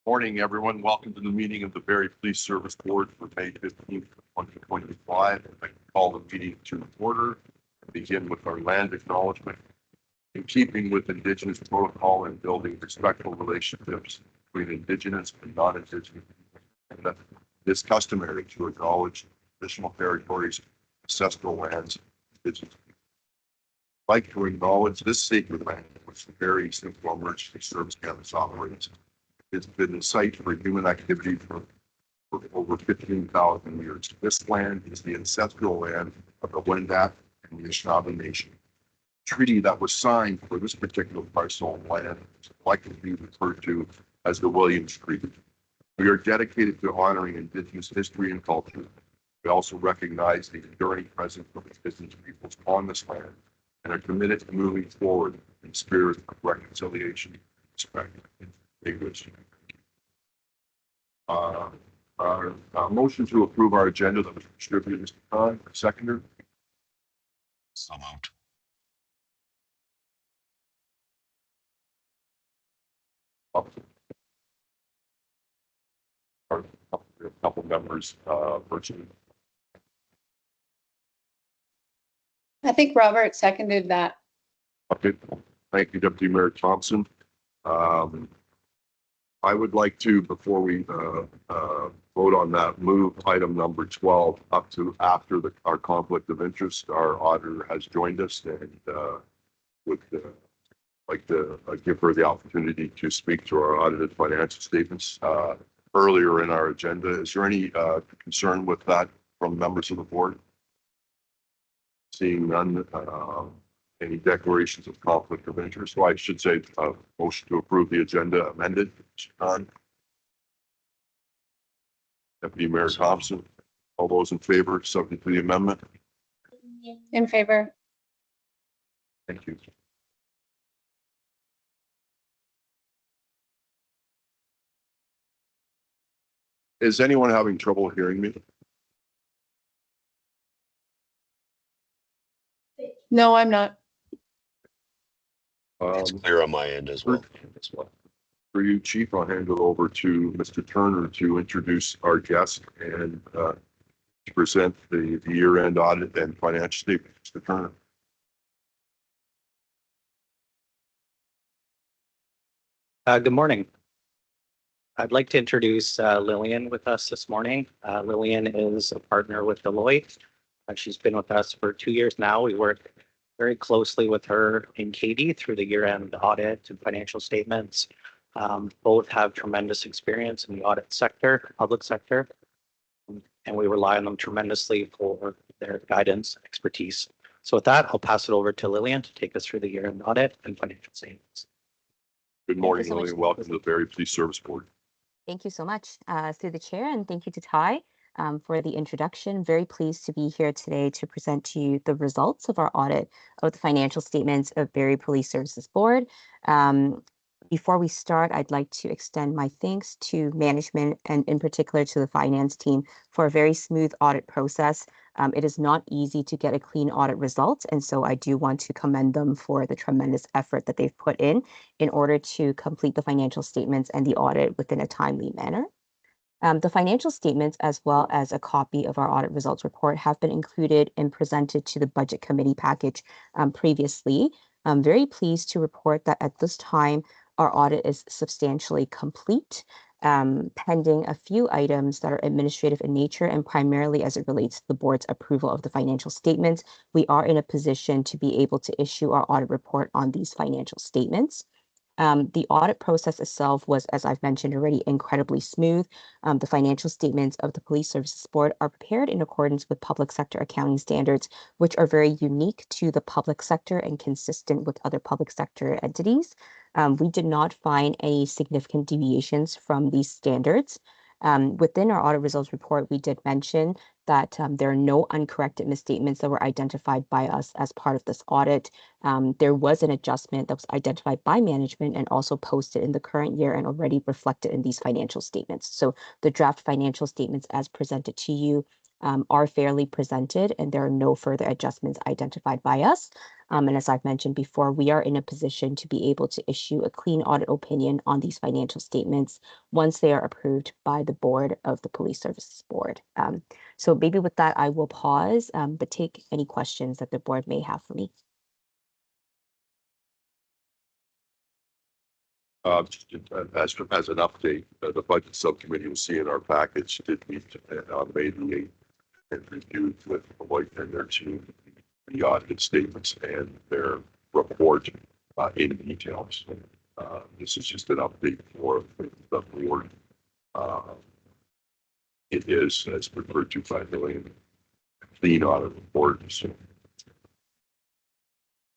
Morning, everyone. Welcome to the meeting of the Barrie Police Service Board for May 15th, 2025. I call the meeting to order and begin with our land acknowledgement. In keeping with Indigenous protocol and building respectful relationships between Indigenous and non-Indigenous people, it is customary to acknowledge traditional territories, ancestral lands, Indigenous people. I'd like to acknowledge this sacred land, which the Barrie Simple Emergency Service Campus operates. It's been a site for human activity for over 15,000 years. This land is the ancestral land of the Wendat and the Anishinaabe Nation. The treaty that was signed for this particular parcel of land is collectively referred to as the Williams Treaty. We are dedicated to honoring Indigenous history and culture. We also recognize the enduring presence of Indigenous peoples on this land and are committed to moving forward in the spirit of reconciliation, respect, and English. Motion to approve our agenda that was distributed, Mr. Khan, seconder. So moved. A couple members virtually. I think Robert seconded that. Okay, thank you, Deputy Mayor Thompson. I would like to, before we vote on that, move item number 12 up to after our conflict of interest. Our auditor has joined us and would like to give her the opportunity to speak to our audited financial statements earlier in our agenda. Is there any concern with that from members of the board? Seeing none. Any declarations of conflict of interest? So I should say motion to approve the agenda amended. Deputy Mayor Thompson, all those in favor, subject to the amendment? In favor. Thank you. Is anyone having trouble hearing me? No, I'm not. It's clear on my end as well. For you, Chief, I'll hand it over to Mr. Turner to introduce our guest and to present the year-end audit and financial statement. Mr. Turner. Good morning. I'd like to introduce Lillian with us this morning. Lillian is a partner with Deloitte. She's been with us for 2 years now. We work very closely with her and Katie through the year-end audit and financial statements. Both have tremendous experience in the audit sector, public sector, and we rely on them tremendously for their guidance and expertise. So with that, I'll pass it over to Lillian to take us through the year-end audit and financial statements. Good morning, Lillian. Welcome to the Barrie Police Service Board. Thank you so much through the chair, and thank you to Ty for the introduction. Very pleased to be here today to present to you the results of our audit of the financial statements of Barrie Police Services Board. Before we start, I'd like to extend my thanks to management and in particular to the finance team for a very smooth audit process. It is not easy to get a clean audit result, and so I do want to commend them for the tremendous effort that they've put in order to complete the financial statements and the audit within a timely manner. The financial statements, as well as a copy of our audit results report, have been included and presented to the budget committee package previously. I'm very pleased to report that at this time, our audit is substantially complete, pending a few items that are administrative in nature and primarily as it relates to the board's approval of the financial statements. We are in a position to be able to issue our audit report on these financial statements. The audit process itself was, as I've mentioned already, incredibly smooth. The financial statements of the Police Services Board are prepared in accordance with public sector accounting standards, which are very unique to the public sector and consistent with other public sector entities. We did not find any significant deviations from these standards. Within our audit results report, we did mention that there are no uncorrected misstatements that were identified by us as part of this audit. There was an adjustment that was identified by management and also posted in the current year and already reflected in these financial statements. So the draft financial statements as presented to you are fairly presented and there are no further adjustments identified by us. And as I've mentioned before, we are in a position to be able to issue a clean audit opinion on these financial statements once they are approved by the board of the Police Services Board. So maybe with that, I will pause, but take any questions that the board may have for me. Just as an update, the budget subcommittee will see in our package did meet on May the 8th and reviewed with Deloitte and their team the audited statements and their report in details. This is just an update for the board. It is, as referred to by Lillian, clean audit report. So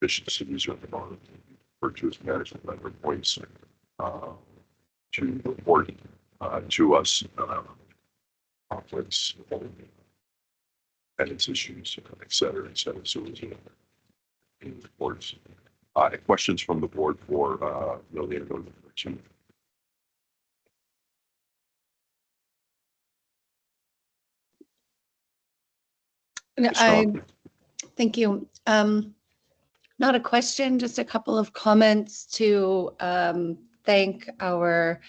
efficiencies are referred to as management letter points to report to us conflicts and its issues, et cetera, et cetera. So it's in reports. Questions from the board for Lillian or Chief? Thank you. Not a question, just a couple of comments to thank our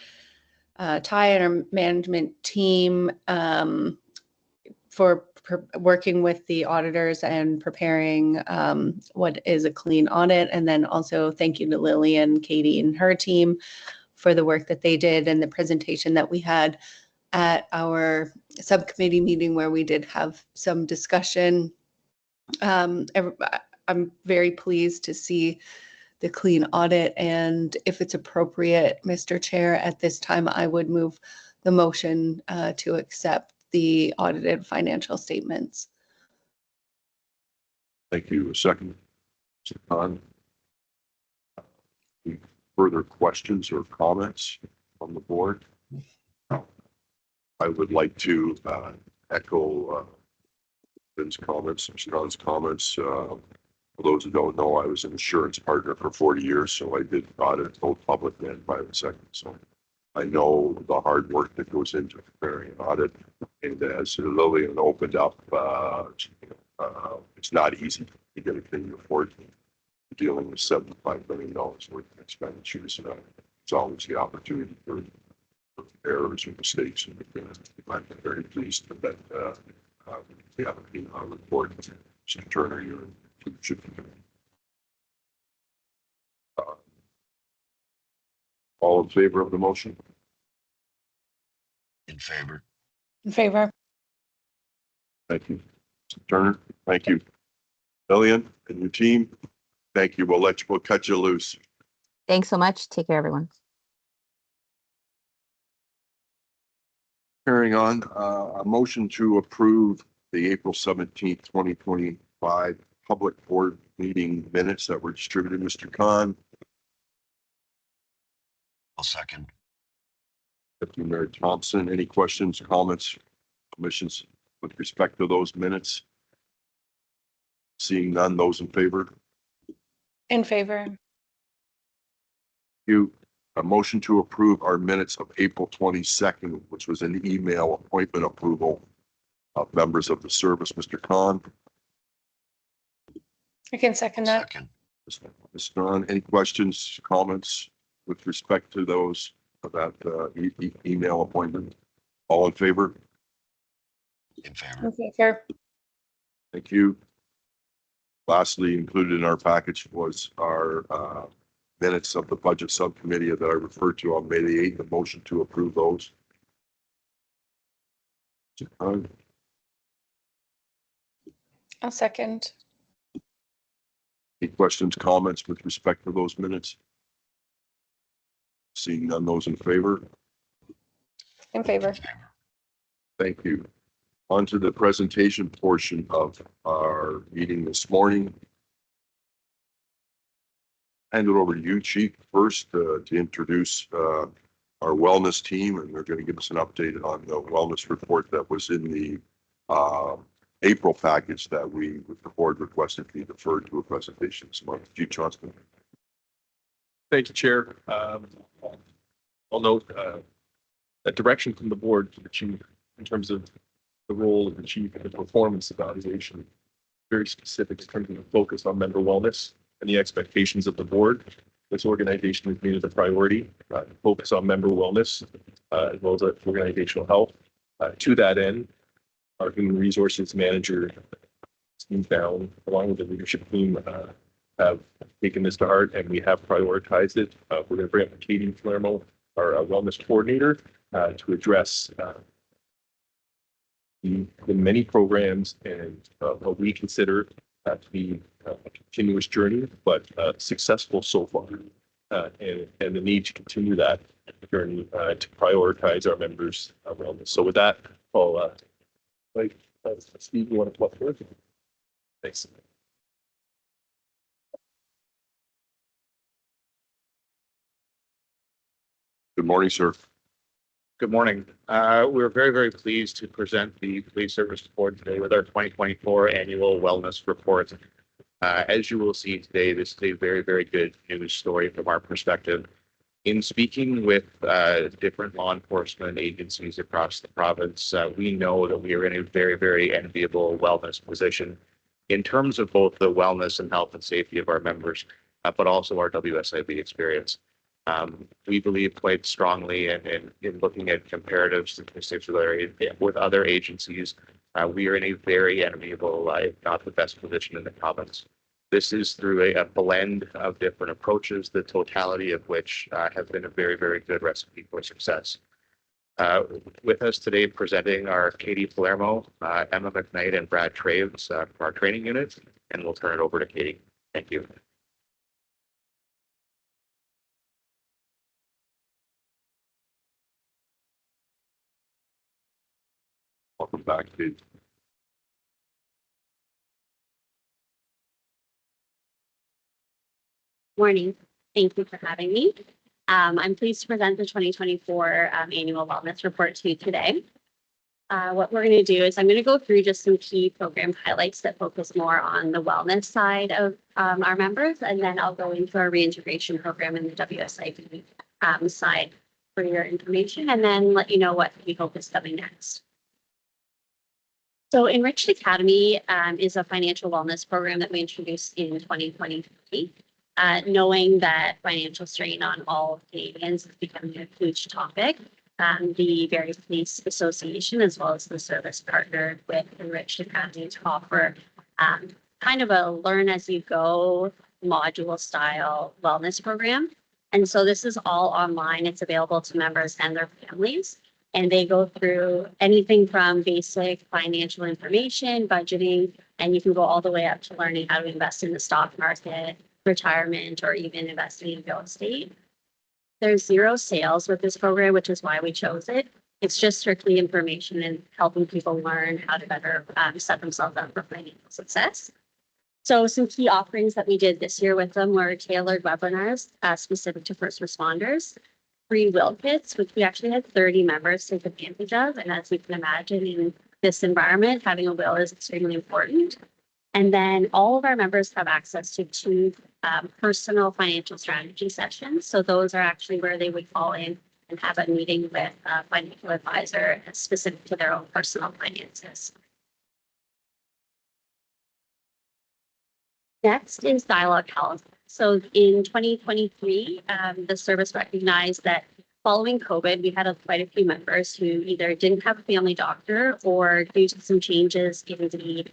Ty and our management team for working with the auditors and preparing what is a clean audit. And then also thank you to Lillian, Katie, and her team for the work that they did and the presentation that we had at our subcommittee meeting where we did have some discussion. I'm very pleased to see the clean audit, and if it's appropriate, Mr. Chair, at this time, I would move the motion to accept the audited financial statements. Thank you. A second. Mr. Khan. Any further questions or comments from the board? I would like to echo Ben's comments, Mr. Khan's comments. For those who don't know, I was an insurance partner for 40 years, so I did audit both public and private sector. So I know the hard work that goes into preparing an audit. And as Lillian opened up, it's not easy to get a thing report dealing with $75 million worth of expenditures. It's always the opportunity for errors or mistakes. And I'm very pleased that we have a report. Mr. Turner, you're all in favor of the motion? In favor. In favor. Thank you. Mr. Turner, thank you. Lillian and your team, thank you. We'll cut you loose. Thanks so much. Take care, everyone. Carrying on, a motion to approve the April 17th, 2025 public board meeting minutes that were distributed. Mr. Khan. I'll second. Deputy Mayor Thompson, any questions, comments, commissions with respect to those minutes? Seeing none, those in favor? In favor. A motion to approve our minutes of April 22nd, which was an email appointment approval of members of the service. Mr. Khan. I can second that. Second. Mr. Khan, any questions, comments with respect to those about email appointment? All in favor? In favor. In favor. Thank you. Lastly, included in our package was our minutes of the budget subcommittee that I referred to on May the 8th, a motion to approve those. I'll second. Any questions, comments with respect to those minutes? Seeing none, those in favor? In favor. In favor. Thank you. On to the presentation portion of our meeting this morning. Hand it over to you, Chief, first to introduce our wellness team, and they're going to give us an update on the wellness report that was in the April package that the board requested be deferred to a presentation this month. Chief Johnston. Thank you, Chair. I'll note that direction from the board to the chief in terms of the role of the chief in the performance evaluation, very specific in terms of the focus on member wellness and the expectations of the board. This organization has made it a priority, focus on member wellness, as well as organizational health. To that end, our human resources manager, Steve Down, along with the leadership team, have taken this to heart, and we have prioritized it. We're going to bring up Katie Palermo, our wellness coordinator, to address the many programs and what we consider to be a continuous journey, but successful so far, and the need to continue that journey to prioritize our members' wellness. So with that, I'll Steve, you want to talk first? Thanks. Good morning, sir. Good morning. We're very, very pleased to present the Police Service Board today with our 2024 annual wellness report. As you will see today, this is a very, very good news story from our perspective. In speaking with different law enforcement agencies across the province, we know that we are in a very, very enviable wellness position in terms of both the wellness and health and safety of our members, but also our WSIB experience. We believe quite strongly in looking at comparative statistics with other agencies. We are in a very enviable, if not the best position in the province. This is through a blend of different approaches, the totality of which have been a very, very good recipe for success. With us today presenting are Katie Palermo, Emma McKnight, and Brad Traves from our training unit, and we'll turn it over to Katie. Thank you. Welcome back, Kate. Morning. Thank you for having me. I'm pleased to present the 2024 annual wellness report to you today. What we're going to do is I'm going to go through just some key program highlights that focus more on the wellness side of our members, and then I'll go into our reintegration program and the WSIB side for your information, and then let you know what we hope is coming next. So Enriched Academy is a financial wellness program that we introduced in 2023. Knowing that financial strain on all Canadians is becoming a huge topic, the Barrie Police Association, as well as the service, partnered with Enriched Academy to offer kind of a learn-as-you-go module-style wellness program. And so this is all online. It's available to members and their families. And they go through anything from basic financial information, budgeting, and you can go all the way up to learning how to invest in the stock market, retirement, or even investing in real estate. There's zero sales with this program, which is why we chose it. It's just strictly information and helping people learn how to better set themselves up for financial success. So some key offerings that we did this year with them were tailored webinars specific to first responders, free will kits, which we actually had 30 members take advantage of. And as you can imagine, in this environment, having a will is extremely important. And then all of our members have access to 2 personal financial strategy sessions. So those are actually where they would call in and have a meeting with a financial advisor specific to their own personal finances. Next is Dialogue Health. So in 2023, the service recognized that following COVID, we had quite a few members who either didn't have a family doctor or due to some changes in the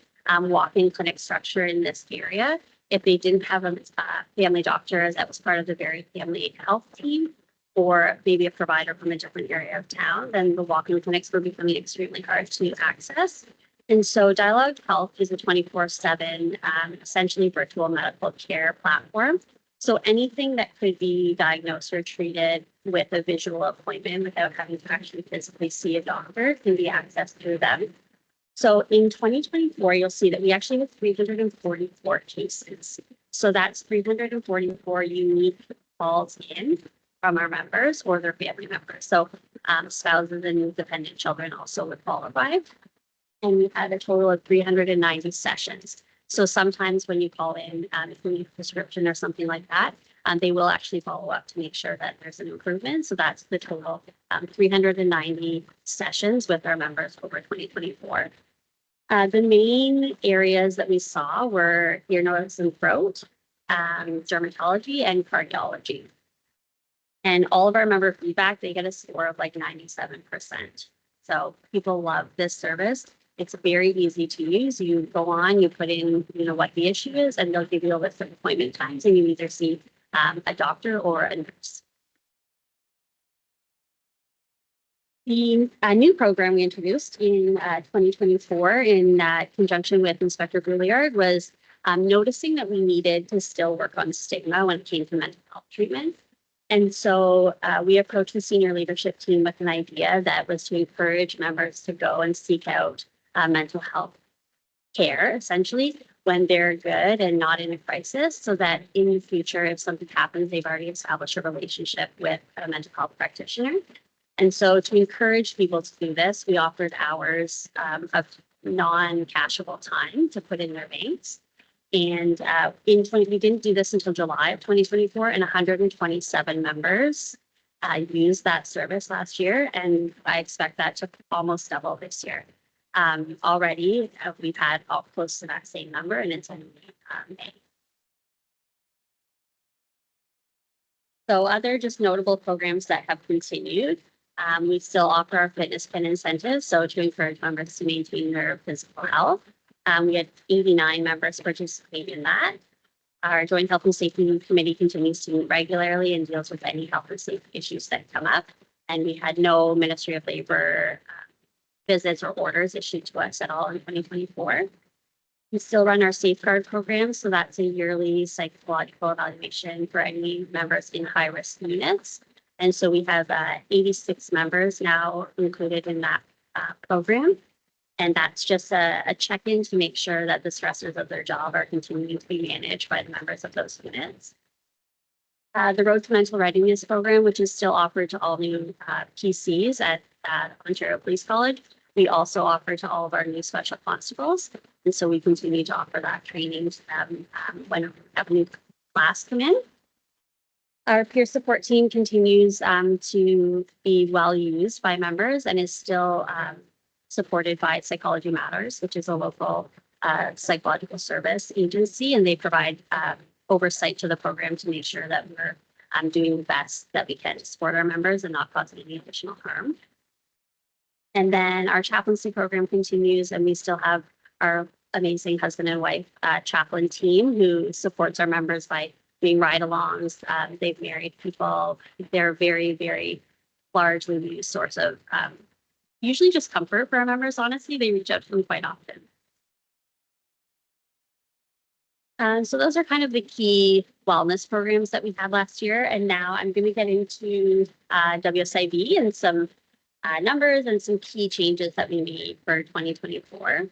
walk-in clinic structure in this area, if they didn't have a family doctor that was part of the Barrie Family Health team, or maybe a provider from a different area of town, then the walk-in clinics were becoming extremely hard to access. And so Dialogue Health is a 24/7, essentially virtual medical care platform. So anything that could be diagnosed or treated with a visual appointment without having to actually physically see a doctor can be accessed through them. So in 2024, you'll see that we actually have 344 cases. So that's 344 unique calls in from our members or their family members. So spouses and dependent children also would qualify. And we had a total of 390 sessions. So sometimes when you call in, if you need a prescription or something like that, they will actually follow up to make sure that there's an improvement. So that's the total 390 sessions with our members over 2024. The main areas that we saw were ear, nose, and throat, dermatology, and cardiology. And all of our member feedback, they get a score of like 97%. So people love this service. It's very easy to use. You go on, you put in, what the issue is, and they'll give you a list of appointment times, and you either see a doctor or a nurse. The new program we introduced in 2024 in conjunction with Inspector Brouillard was noticing that we needed to still work on stigma when it came to mental health treatment. And so we approached the senior leadership team with an idea that was to encourage members to go and seek out mental health care, essentially, when they're good and not in a crisis, so that in the future, if something happens, they've already established a relationship with a mental health practitioner. And so to encourage people to do this, we offered hours of non-cashable time to put in their banks. And we didn't do this until July of 2024, and 127 members used that service last year. And I expect that to almost double this year. Already, we've had close to that same number, and it's only May. So other just notable programs that have continued. We still offer our fitness pin incentives, so to encourage members to maintain their physical health. We had 89 members participate in that. Our Joint Health and Safety Committee continues to meet regularly and deals with any health and safety issues that come up. And we had no Ministry of Labor visits or orders issued to us at all in 2024. We still run our safeguard program, so that's a yearly psychological evaluation for any members in high-risk units. And so we have 86 members now included in that program. And that's just a check-in to make sure that the stressors of their job are continuing to be managed by the members of those units. The Road to Mental Readiness program, which is still offered to all new PCs at Ontario Police College, we also offer to all of our new special constables. And so we continue to offer that training to them when we have a new class come in. Our peer support team continues to be well used by members and is still supported by Psychology Matters, which is a local psychological service agency, and they provide oversight to the program to make sure that we're doing the best that we can to support our members and not causing any additional harm. And then our chaplaincy program continues, and we still have our amazing husband and wife chaplain team who supports our members by doing ride-alongs. They've married people. They're very, very largely the source of usually just comfort for our members. Honestly, they reach out to them quite often. So those are kind of the key wellness programs that we had last year. And now I'm going to get into WSIB and some numbers and some key changes that we made for 2024.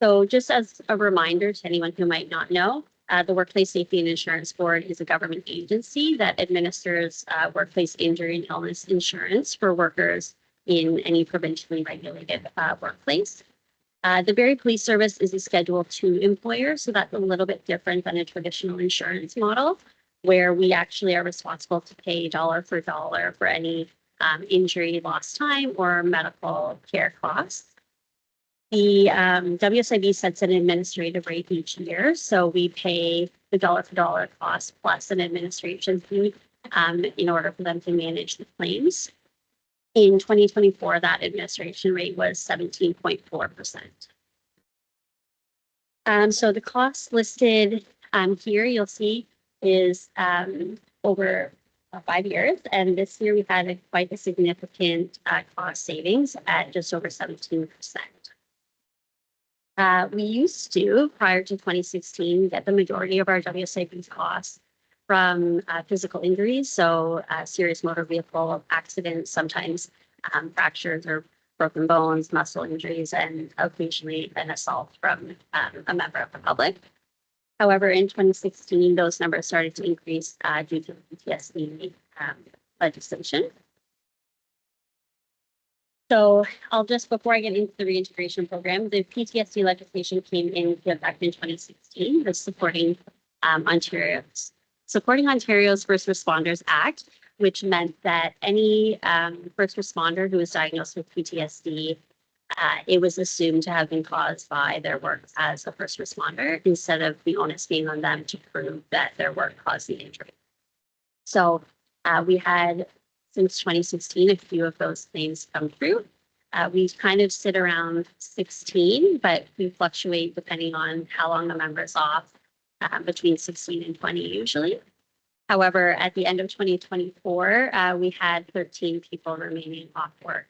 So just as a reminder to anyone who might not know, the Workplace Safety and Insurance Board is a government agency that administers workplace injury and illness insurance for workers in any provincially regulated workplace. The Barrie Police Service is a Schedule II employer, so that's a little bit different than a traditional insurance model, where we actually are responsible to pay dollar for dollar for any injury, lost time, or medical care costs. The WSIB sets an administrative rate each year, so we pay the dollar for dollar cost plus an administration fee in order for them to manage the claims. In 2024, that administration rate was 17.4%. So the costs listed here, you'll see, is over 5 years. And this year we had quite a significant cost savings at just over 17%. We used to, prior to 2016, get the majority of our WSIB costs from physical injuries, so serious motor vehicle accidents, sometimes fractures or broken bones, muscle injuries, and occasionally an assault from a member of the public. However, in 2016, those numbers started to increase due to the PTSD legislation. So I'll just, before I get into the reintegration program, the PTSD legislation came into effect in 2016, that's supporting Ontario's First Responders Act, which meant that any first responder who was diagnosed with PTSD, it was assumed to have been caused by their work as a first responder instead of the onus being on them to prove that their work caused the injury. So we had, since 2016, a few of those claims come through. We kind of sit around 16, but we fluctuate depending on how long the member's off, between 16 and 20 usually. However, at the end of 2024, we had 13 people remaining off work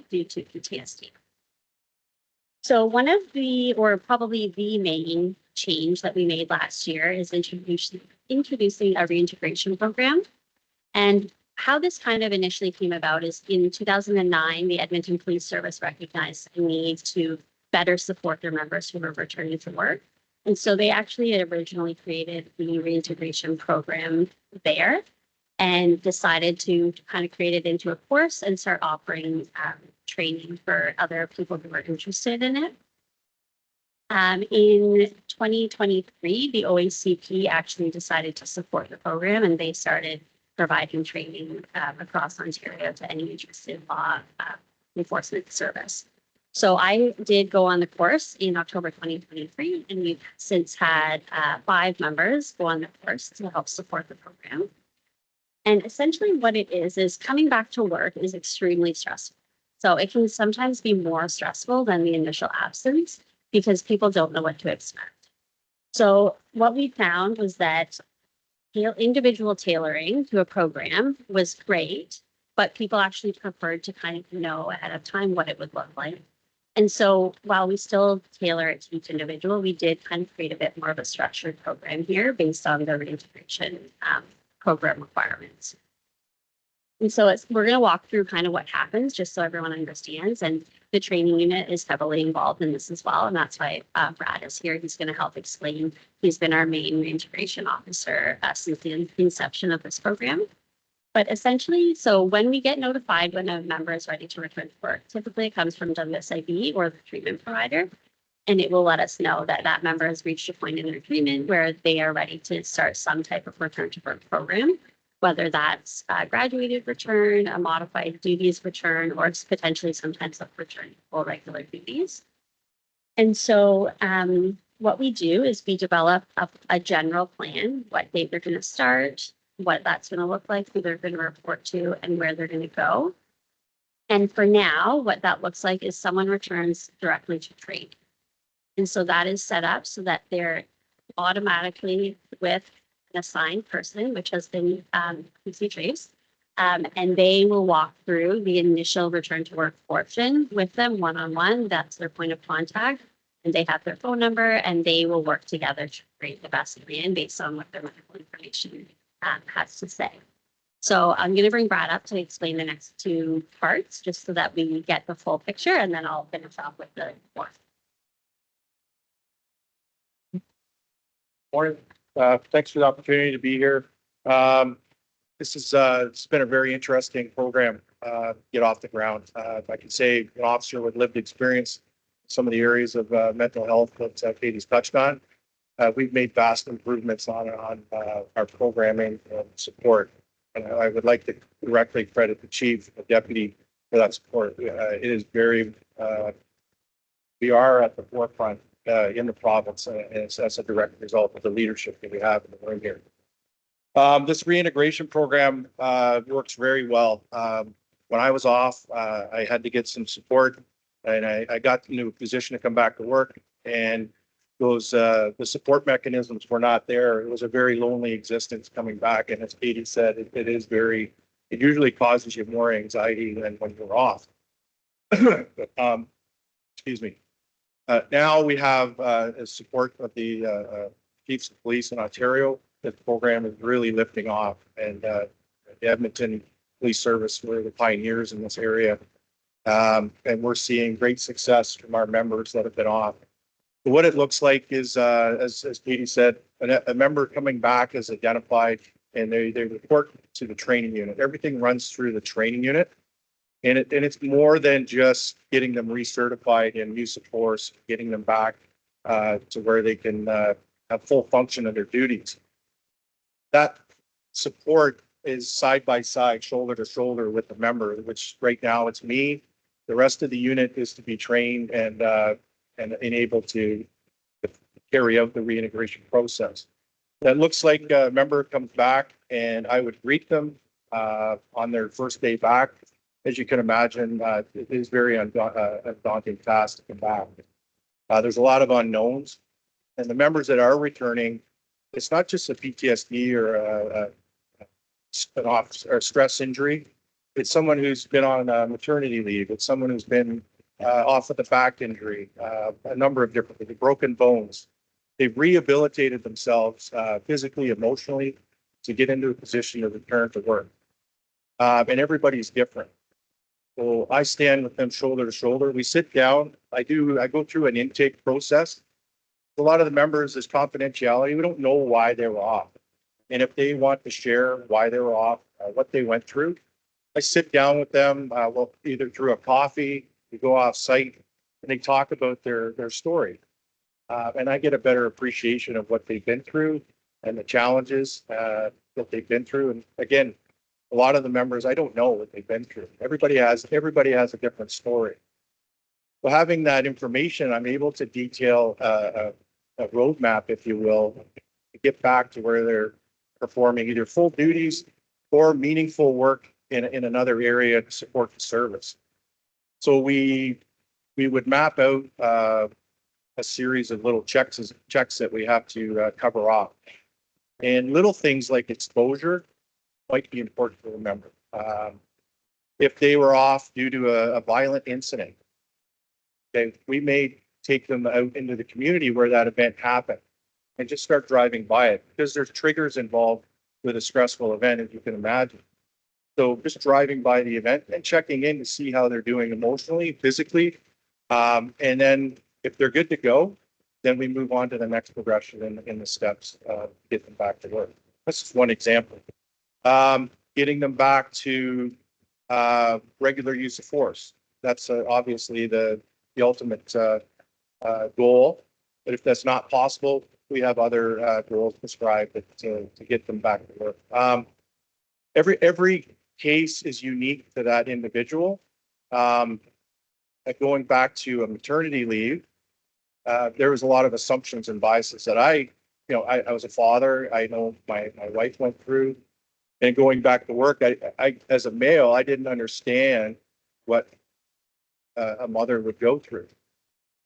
due to PTSD. So one of the, or probably the main change that we made last year is introducing a reintegration program. And how this kind of initially came about is in 2009, the Edmonton Police Service recognized the need to better support their members who were returning to work. And so they actually originally created the reintegration program there and decided to kind of create it into a course and start offering training for other people who were interested in it. In 2023, the OACP actually decided to support the program and they started providing training across Ontario to any interested law enforcement service. So I did go on the course in October 2023, and we've since had 5 members go on the course to help support the program. And essentially what it is coming back to work is extremely stressful. So it can sometimes be more stressful than the initial absence because people don't know what to expect. So what we found was that individual tailoring to a program was great, but people actually preferred to kind of know ahead of time what it would look like. And so while we still tailor it to each individual, we did kind of create a bit more of a structured program here based on the reintegration program requirements. And so we're going to walk through kind of what happens just so everyone understands. And the training unit is heavily involved in this as well. And that's why Brad is here. He's going to help explain. He's been our main reintegration officer since the inception of this program. But essentially, so when we get notified when a member is ready to return to work, typically it comes from WSIB or the treatment provider, and it will let us know that that member has reached a point in their treatment where they are ready to start some type of return to work program, whether that's a graduated return, a modified duties return, or it's potentially sometimes a return to full regular duties. And so what we do is we develop a general plan, what date they're going to start, what that's going to look like, who they're going to report to, and where they're going to go. And for now, what that looks like is someone returns directly to training. And so that is set up so that they're automatically with an assigned person, which has been PC traced, and they will walk through the initial return to work portion with them one-on-one. That's their point of contact. And they have their phone number and they will work together to create the best plan based on what their medical information has to say. So I'm going to bring Brad up to explain the next 2 parts just so that we get the full picture, and then I'll finish off with the 4th. Morning. Thanks for the opportunity to be here. This is it's been a very interesting program. Get off the ground. If I can say, an officer with lived experience, some of the areas of mental health that Katie's touched on. We've made vast improvements on our programming and support. And I would like to directly credit the chief, the deputy for that support. It is very, we are at the forefront in the province, and that's a direct result of the leadership that we have in the room here. This reintegration program works very well. When I was off, I had to get some support, and I got into a position to come back to work, and those the support mechanisms were not there. It was a very lonely existence coming back, and as Katie said, it usually causes you more anxiety than when you're off. Excuse me. Now we have support of the chiefs of police in Ontario. The program is really lifting off, and the Edmonton Police Service, we're the pioneers in this area, and we're seeing great success from our members that have been off. So what it looks like is, as Katie said, a member coming back is identified, and they report to the training unit. Everything runs through the training unit. And it's more than just getting them recertified in use of force, getting them back to where they can have full function of their duties. That support is side by side, shoulder to shoulder with the member, which right now it's me. The rest of the unit is to be trained and enabled to carry out the reintegration process. That looks like a member comes back and I would greet them on their first day back. As you can imagine, it is very a daunting task to come back. There's a lot of unknowns, and the members that are returning, it's not just a PTSD or an off or stress injury. It's someone who's been on maternity leave. It's someone who's been off with a back injury, a number of different things, broken bones. They've rehabilitated themselves physically, emotionally to get into a position to return to work. And everybody's different. So I stand with them shoulder to shoulder. We sit down. I go through an intake process. A lot of the members, there's confidentiality. We don't know why they were off. And if they want to share why they were off, what they went through, I sit down with them, well, either through a coffee, we go off site, and they talk about their story. And I get a better appreciation of what they've been through and the challenges that they've been through. And again, a lot of the members, I don't know what they've been through. Everybody has a different story. So having that information, I'm able to detail a roadmap, if you will, to get back to where they're performing either full duties or meaningful work in another area to support the service. So we would map out a series of little checks that we have to cover off. And little things like exposure might be important to remember. If they were off due to a violent incident, okay, we may take them out into the community where that event happened and just start driving by it because there's triggers involved with a stressful event, as you can imagine. So just driving by the event and checking in to see how they're doing emotionally, physically. And then if they're good to go, then we move on to the next progression in the steps to get them back to work. That's just one example. Getting them back to regular use of force. That's obviously the ultimate goal. But if that's not possible, we have other goals prescribed to get them back to work. Every case is unique to that individual. Going back to a maternity leave, there was a lot of assumptions and biases that I was a father. I know my wife went through. And going back to work, I as a male, I didn't understand what a mother would go through.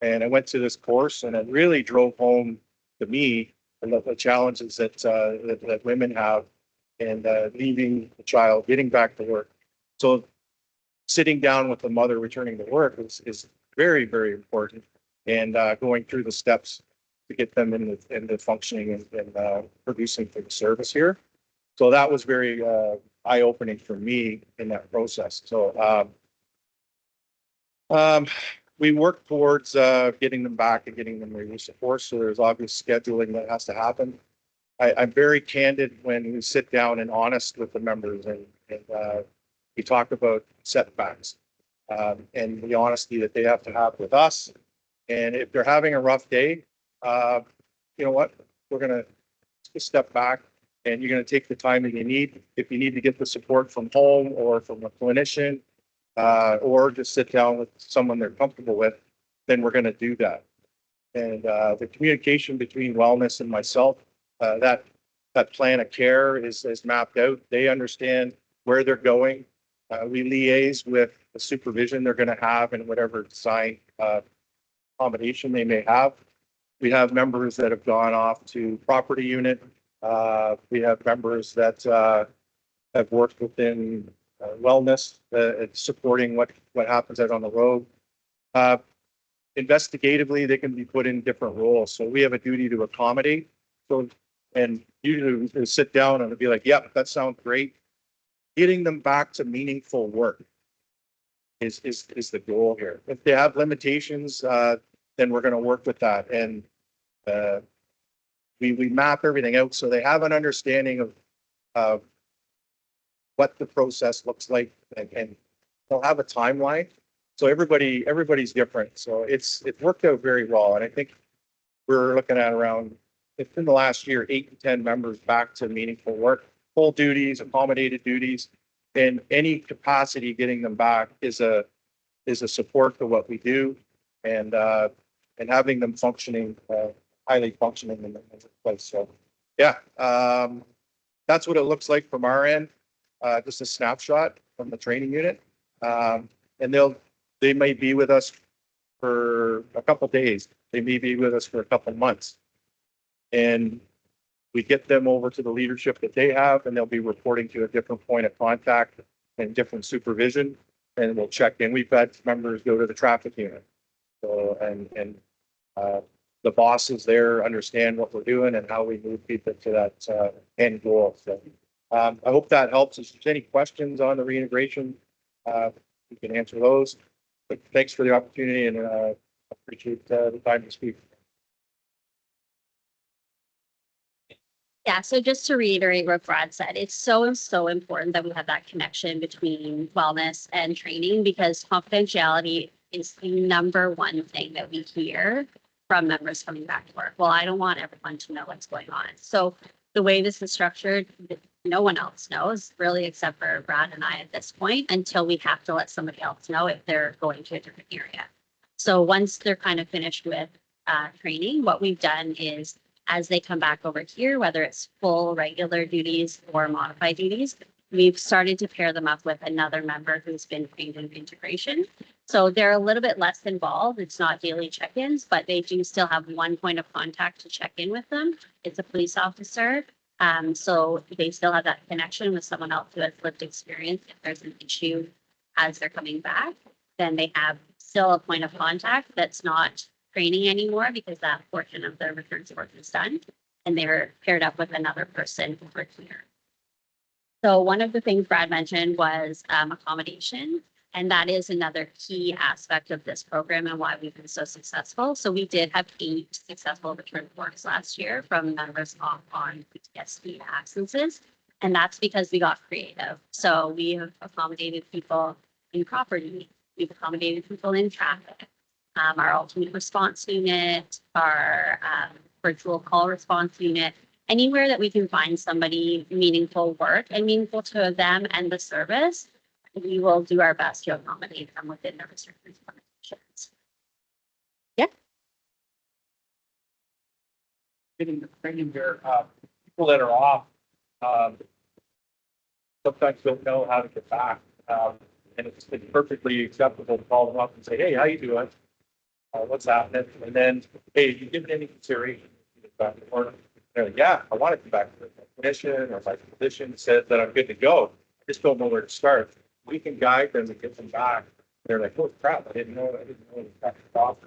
And I went to this course, and it really drove home to me the challenges that women have in leaving the child, getting back to work. So sitting down with the mother returning to work is very, very important, and going through the steps to get them into functioning and producing for the service here. So that was very eye-opening for me in that process. So we work towards getting them back and getting them released of force. So there's obvious scheduling that has to happen. I'm very candid when we sit down and honest with the members, and we talk about setbacks and the honesty that they have to have with us. And if they're having a rough day, you know what? We're going to step back. And you're going to take the time that you need. If you need to get the support from home or from a clinician, or just sit down with someone they're comfortable with, then we're going to do that. And the communication between wellness and myself, that plan of care is mapped out. They understand where they're going. We liaise with the supervision they're going to have and whatever design accommodation they may have. We have members that have gone off to property unit. We have members that have worked within wellness, supporting what happens out on the road. Investigatively, they can be put in different roles. So we have a duty to accommodate. So, and usually sit down and be like, yep, that sounds great. Getting them back to meaningful work is the goal here. If they have limitations, then we're going to work with that. And we map everything out so they have an understanding of what the process looks like and they'll have a timeline. So everybody's different. So it's worked out very well. And I think we're looking at around, in the last year, 8 to 10 members back to meaningful work, full duties, accommodated duties, and any capacity getting them back is a support for what we do, and having them functioning, highly functioning in the place. So, yeah, that's what it looks like from our end. Just a snapshot from the training unit, and they may be with us for a couple days. They may be with us for a couple months, and we get them over to the leadership that they have, and they'll be reporting to a different point of contact and different supervision, and we'll check in. We've had members go to the traffic unit. So, and the bosses there understand what we're doing and how we move people to that end goal. So I hope that helps. If there's any questions on the reintegration, we can answer those. But thanks for the opportunity, and appreciate the time to speak. Yeah, so just to reiterate what Brad said, it's so important that we have that connection between wellness and training, because confidentiality is the number one thing that we hear from members coming back to work. Well, I don't want everyone to know what's going on. So the way this is structured, no one else knows really, except for Brad and I at this point, until we have to let somebody else know if they're going to a different area. So once they're kind of finished with training, what we've done is, as they come back over here, whether it's full regular duties or modified duties, we've started to pair them up with another member who's been trained in integration. So they're a little bit less involved. It's not daily check-ins, but they do still have one point of contact to check in with them. It's a police officer. So they still have that connection with someone else who has lived experience. If there's an issue as they're coming back, then they have still a point of contact that's not training anymore, because that portion of their return to work is done, and they're paired up with another person over here. So one of the things Brad mentioned was accommodation, and that is another key aspect of this program and why we've been so successful. So we did have 8 successful return to works last year from members off on PTSD absences, and that's because we got creative. So we have accommodated people in property, we've accommodated people in traffic, our ultimate response unit, our virtual call response unit, anywhere that we can find somebody meaningful work and meaningful to them and the service, we will do our best to accommodate them within the restrictions and limitations. Yeah. Getting the training there, people that are off sometimes don't know how to get back. And it's been perfectly acceptable to call them up and say, hey, how you doing? What's happening? And then, hey, you given any consideration to get back to work? They're like, yeah, I want to get back to the clinician, or my physician says that I'm good to go. I just don't know where to start. We can guide them and get them back. They're like, oh crap, I didn't know that before.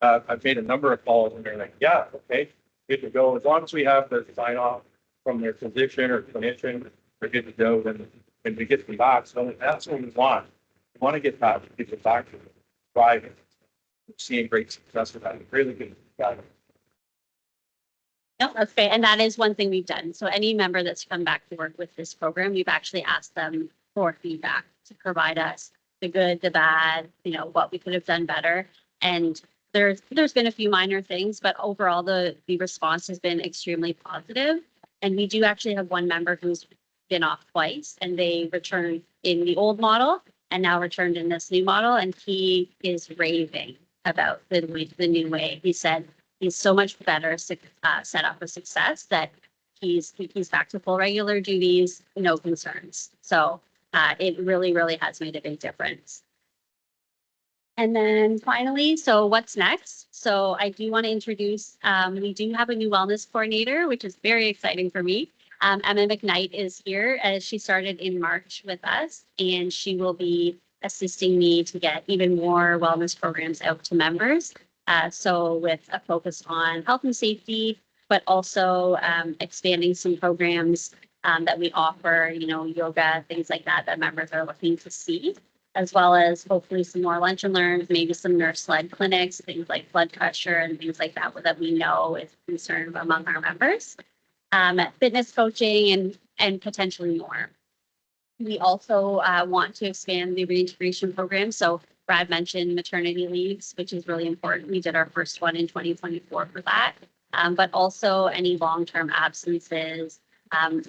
I've made a number of calls, and they're like, yeah, okay, good to go. As long as we have the sign off from their physician or clinician, they're good to go. Then when we get them back, so that's what we want. We want to get back to thriving. We're seeing great success with that. Really good guidance. No, that's great. And that is one thing we've done. So any member that's come back to work with this program, we've actually asked them for feedback to provide us the good, the bad, what we could have done better. And there's been a few minor things, but overall the response has been extremely positive. And we do actually have one member who's been off twice, and they returned in the old model and now returned in this new model. And he is raving about the new way. He said he's so much better set up for success that he's back to full regular duties, no concerns. So it really, really has made a big difference. And then finally, so what's next? So I do want to introduce, we do have a new wellness coordinator, which is very exciting for me. Emma McKnight is here, as she started in March with us, and she will be assisting me to get even more wellness programs out to members. So with a focus on health and safety, but also expanding some programs that we offer, yoga, things like that members are looking to see, as well as hopefully some more lunch and learns, maybe some nurse-led clinics, things like blood pressure and things like that we know is a concern among our members. Fitness coaching and potentially more. We also want to expand the reintegration program. So Brad mentioned maternity leaves, which is really important. We did our first one in 2024 for that. But also any long-term absences,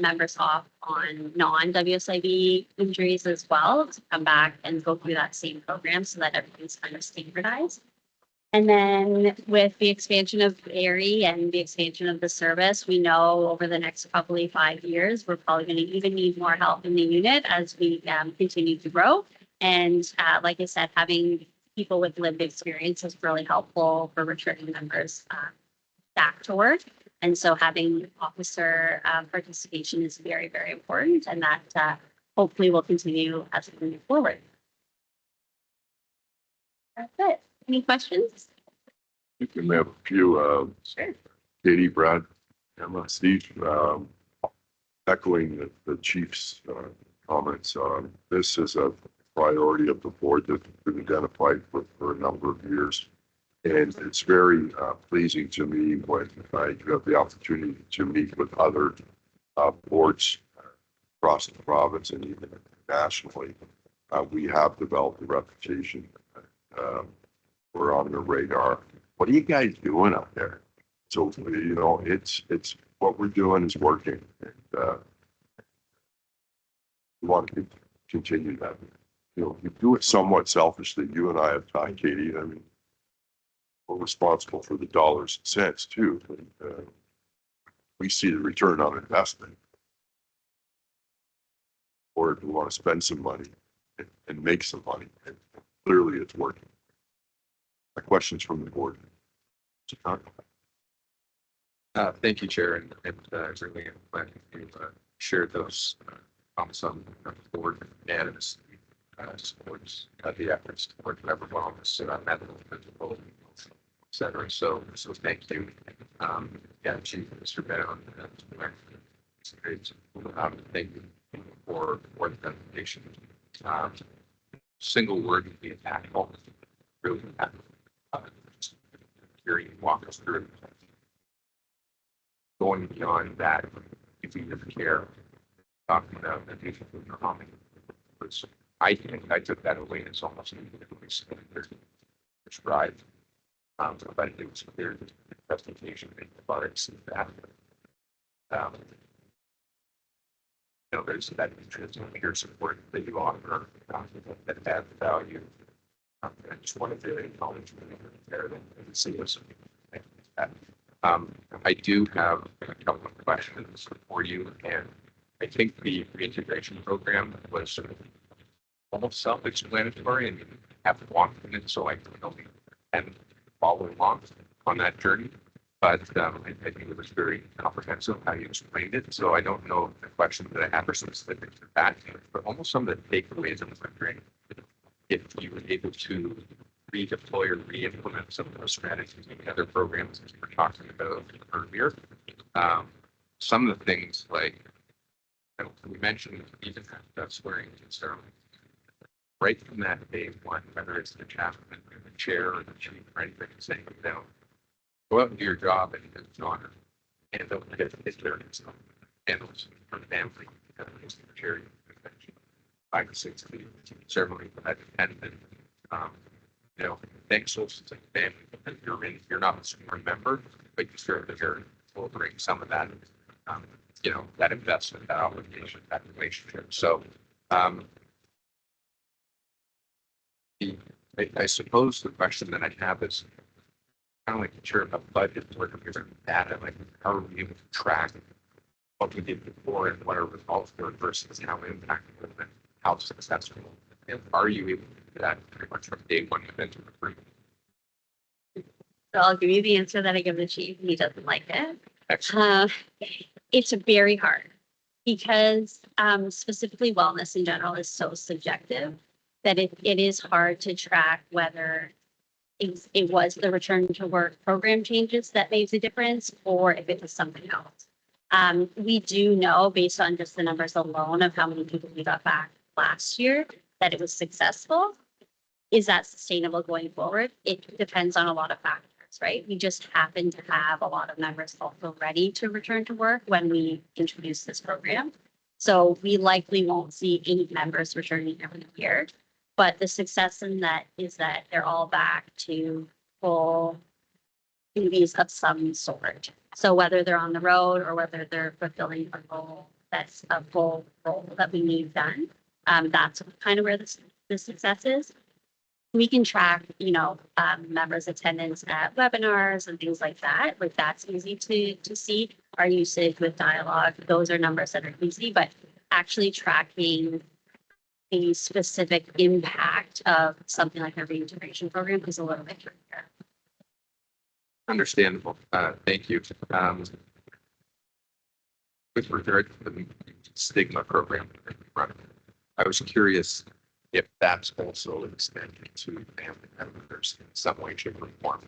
members off on non-WSIB injuries as well to come back and go through that same program so that everything's kind of standardized. And then with the expansion of Barrie and the expansion of the service, we know over the next probably 5 years, we're probably going to even need more help in the unit as we continue to grow. And like I said, having people with lived experience is really helpful for returning members back to work. And so having officer participation is very, very important. And that hopefully will continue as we move forward. That's it. Any questions? You can have a few, Sure. Katie, Brad, Emma, Steve, echoing the chief's comments. This is a priority of the board that's been identified for a number of years. And it's very pleasing to me when I have the opportunity to meet with other boards across the province and even nationally. We have developed a reputation. We're on the radar. What are you guys doing out there? So, you know, it's what we're doing is working. And we want to continue that. You know, we do it somewhat selfishly. You and I have talked, Katie. I mean, we're responsible for the dollars and cents too. We see the return on investment. Or if we want to spend some money and make some money, and clearly it's working. My questions from the board. Thank you, Chair, and really glad you shared those comments on the board unanimous supports the efforts to work member wellness, mental, physical, et cetera. So thank you. Yeah, Chief Mr. Brown, it's great. Thank you for the presentation. Single word would be impactful. Really impactful. Hearing you walk us through going beyond that, giving of care, talking about the patient calming. I think I took that away as almost prescribed. But it was clear that the presentation made the products and that. You know, there's that interest in peer support that you offer that adds value. I just wanted to acknowledge there and see us. I do have a couple of questions for you, and I think the reintegration program was almost self-explanatory and have walked in it, so I can only and follow along on that journey. But I think it was very comprehensive how you explained it. So I don't know if the question that I have are specific to that, but almost some of the takeaways I'm wondering if you were able to redeploy or re-implement some of those strategies in the other programs that we were talking about earlier. Some of the things like we mentioned, even that swearing ceremony, right from that day one, whether it's the chaplain, the chair, or the chief, or anything, saying, you know, go out and do your job and it's an honor. And don't forget it's there and for the family, it's the charity. 5 to 6 ceremony for that dependent. You know, thanks so to the family. You're not a sworn member, but you serve the jury. Will bring some of that, you know, that investment, that obligation, that relationship. So, I suppose the question that I have is kind of like the chair about budget, working with data, like how are we able to track what we did before and what our results were versus how impactful and how successful. And are you able to do that pretty much from day one of into recruitment? So I'll give you the answer that I give the chief. He doesn't like it. It's very hard because specifically wellness in general is so subjective that it is hard to track whether it was the return to work program changes that made the difference or if it was something else. We do know based on just the numbers alone of how many people we got back last year that it was successful. Is that sustainable going forward? It depends on a lot of factors, right? We just happen to have a lot of members also ready to return to work when we introduced this program. So we likely won't see any members returning every year. But the success in that is that they're all back to full duties of some sort. So whether they're on the road or whether they're fulfilling a role that's a full role that we need done, that's kind of where the success is. We can track, members' attendance at webinars and things like that. Like that's easy to see. Our usage with dialogue, those are numbers that are easy, but actually tracking a specific impact of something like a reintegration program is a little bit trickier. Understandable. Thank you. With regard to the stigma program that we run, I was curious if that's also extended to family members in some way, shape, or form.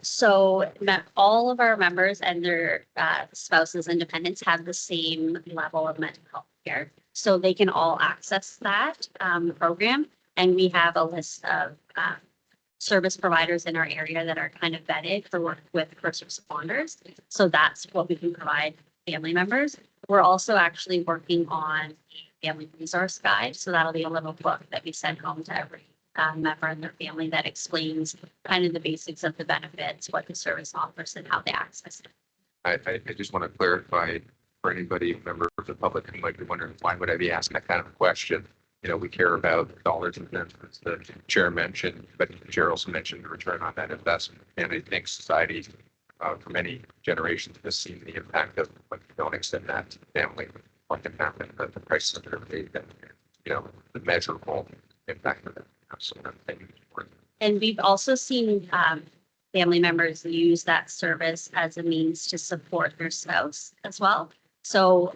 So all of our members and their spouses and dependents have the same level of mental health care. So they can all access that program. And we have a list of service providers in our area that are kind of vetted for work with first responders. So that's what we can provide family members. We're also actually working on a family resource guide. So that'll be a little book that we send home to every member and their family that explains kind of the basics of the benefits, what the service offers and how they access it. I just want to clarify for anybody, member of the public who might be wondering, why would I be asking that kind of a question? We care about dollars and cents, as the chair mentioned, but the chair also mentioned the return on that investment. And I think society, for many generations, has seen the impact of when you don't extend that to the family, what can happen, the prices that are paid, and, the measurable impact of that. So I think it's important. And we've also seen family members use that service as a means to support their spouse as well. So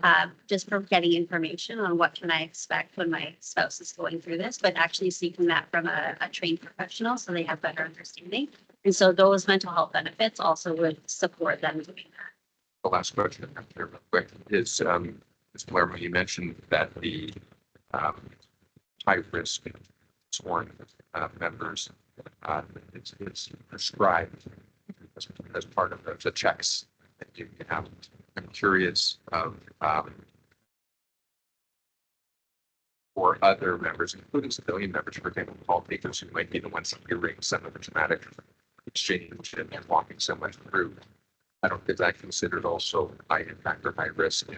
just for getting information on what can I expect when my spouse is going through this, but actually seeking that from a trained professional so they have better understanding. And so those mental health benefits also would support them doing that. The last question real quick is, Ms. Palermo, you mentioned that the high risk sworn members, it's prescribed as part of the checks that you have. I'm curious of for other members, including civilian members, for example, call takers who might be the ones hearing some of the traumatic exchange and walking someone through. I don't, is that considered also high impact or high risk?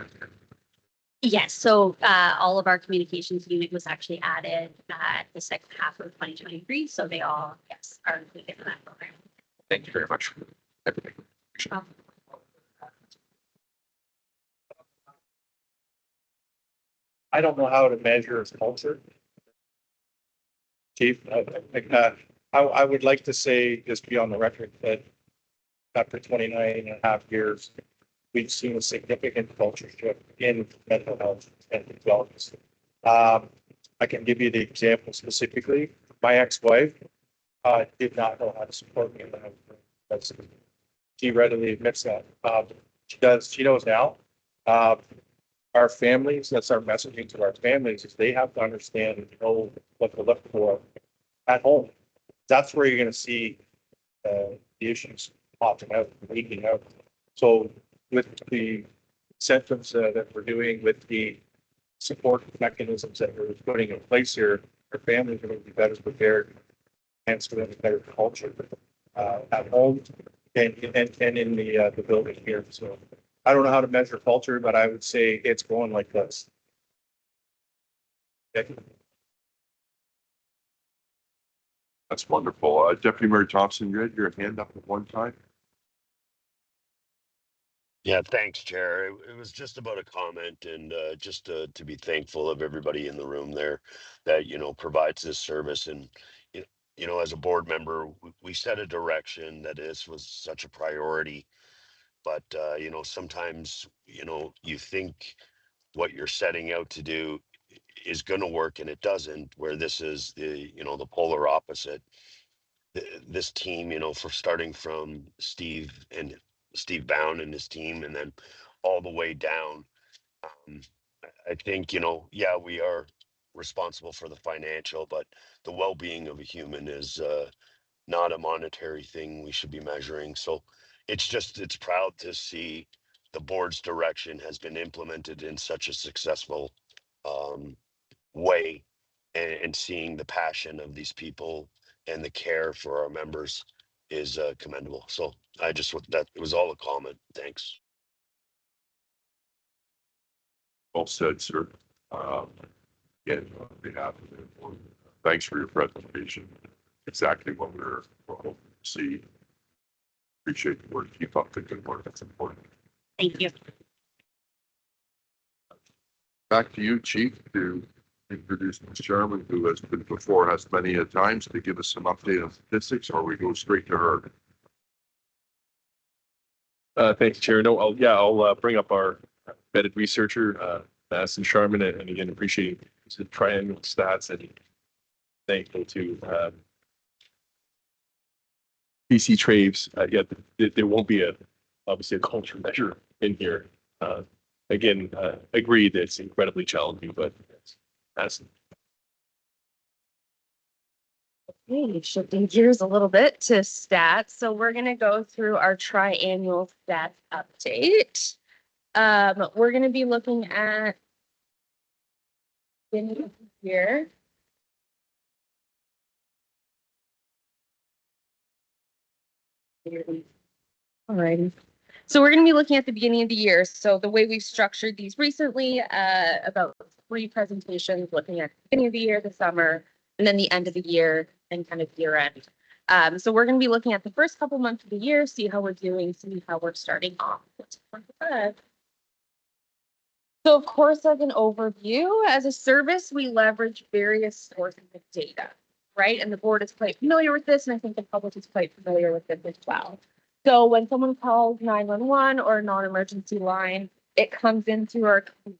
Yes, so all of our communications unit was actually added at the second half of 2023. So they all, yes, are included in that program. Thank you very much for everything. I don't know how to measure its culture. Chief, I would like to say, just be on the record, that after 29.5 years, we've seen a significant culture shift in mental health and wellness. I can give you the example specifically. My ex-wife did not know how to support me in the house. She readily admits that. She does. She knows now. Our families, that's our messaging to our families, is they have to understand and know what to look for at home. That's where you're going to see the issues popping out, leaking out. So with the incentives that we're doing, with the support mechanisms that we're putting in place here, our families are going to be better prepared and so a better culture at home and in the building here. So I don't know how to measure culture, but I would say it's going like this. Okay. That's wonderful. Deputy Mayor Thompson, you had your hand up at one time. Yeah, thanks, Chair. It was just about a comment and just to be thankful of everybody in the room there that, provides this service. And, as a board member, we set a direction that this was such a priority. But, sometimes, you think what you're setting out to do is going to work and it doesn't, where this is the polar opposite. This team, for starting from Steve Bound and his team, and then all the way down. Um, I think, yeah, we are responsible for the financial, but the well-being of a human is not a monetary thing we should be measuring. So it's proud to see the board's direction has been implemented in such a successful way, and seeing the passion of these people and the care for our members is commendable. So I just, that it was all a comment. Thanks. Well said, sir. Again, on behalf of the board, thanks for your presentation. Exactly what we're hoping to see. Appreciate the work. Keep up the good work. That's important. Thank you. Back to you, Chief, to introduce Ms. Sherman, who has been before us many a times, to give us some update on statistics, or we go straight to her. Thanks, Chair. No, I'll bring up our vetted researcher, Madison Sharman, and again, appreciating the triannual stats and thankful to PC Traves. There won't be obviously a culture measure in here. Again, agree that it's incredibly challenging, but that's Okay, shifting gears a little bit to stats. So we're going to go through our triannual stats update. We're going to be looking at here. All right. So we're going to be looking at the beginning of the year. So the way we've structured these recently, about 3 presentations looking at the beginning of the year, the summer, and then the end of the year and kind of year end. So we're going to be looking at the first couple months of the year, see how we're doing, see how we're starting off. So of course, as an overview, as a service, we leverage various sources of data, right? And the board is quite familiar with this, and I think the public is quite familiar with it as well. So when someone calls 911 or a non-emergency line, it comes in through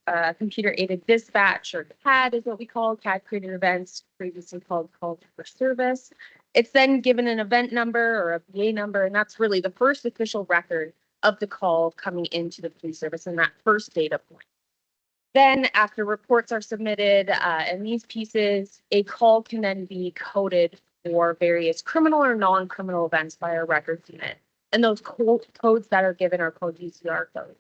our computer-aided dispatch, or CAD is what we call, CAD created events, previously called call for service. It's then given an event number or a VA number, and that's really the first official record of the call coming into the police service and that first data point. Then after reports are submitted and these pieces, a call can then be coded for various criminal or non-criminal events by our records unit. And those codes that are given are called UCR codes.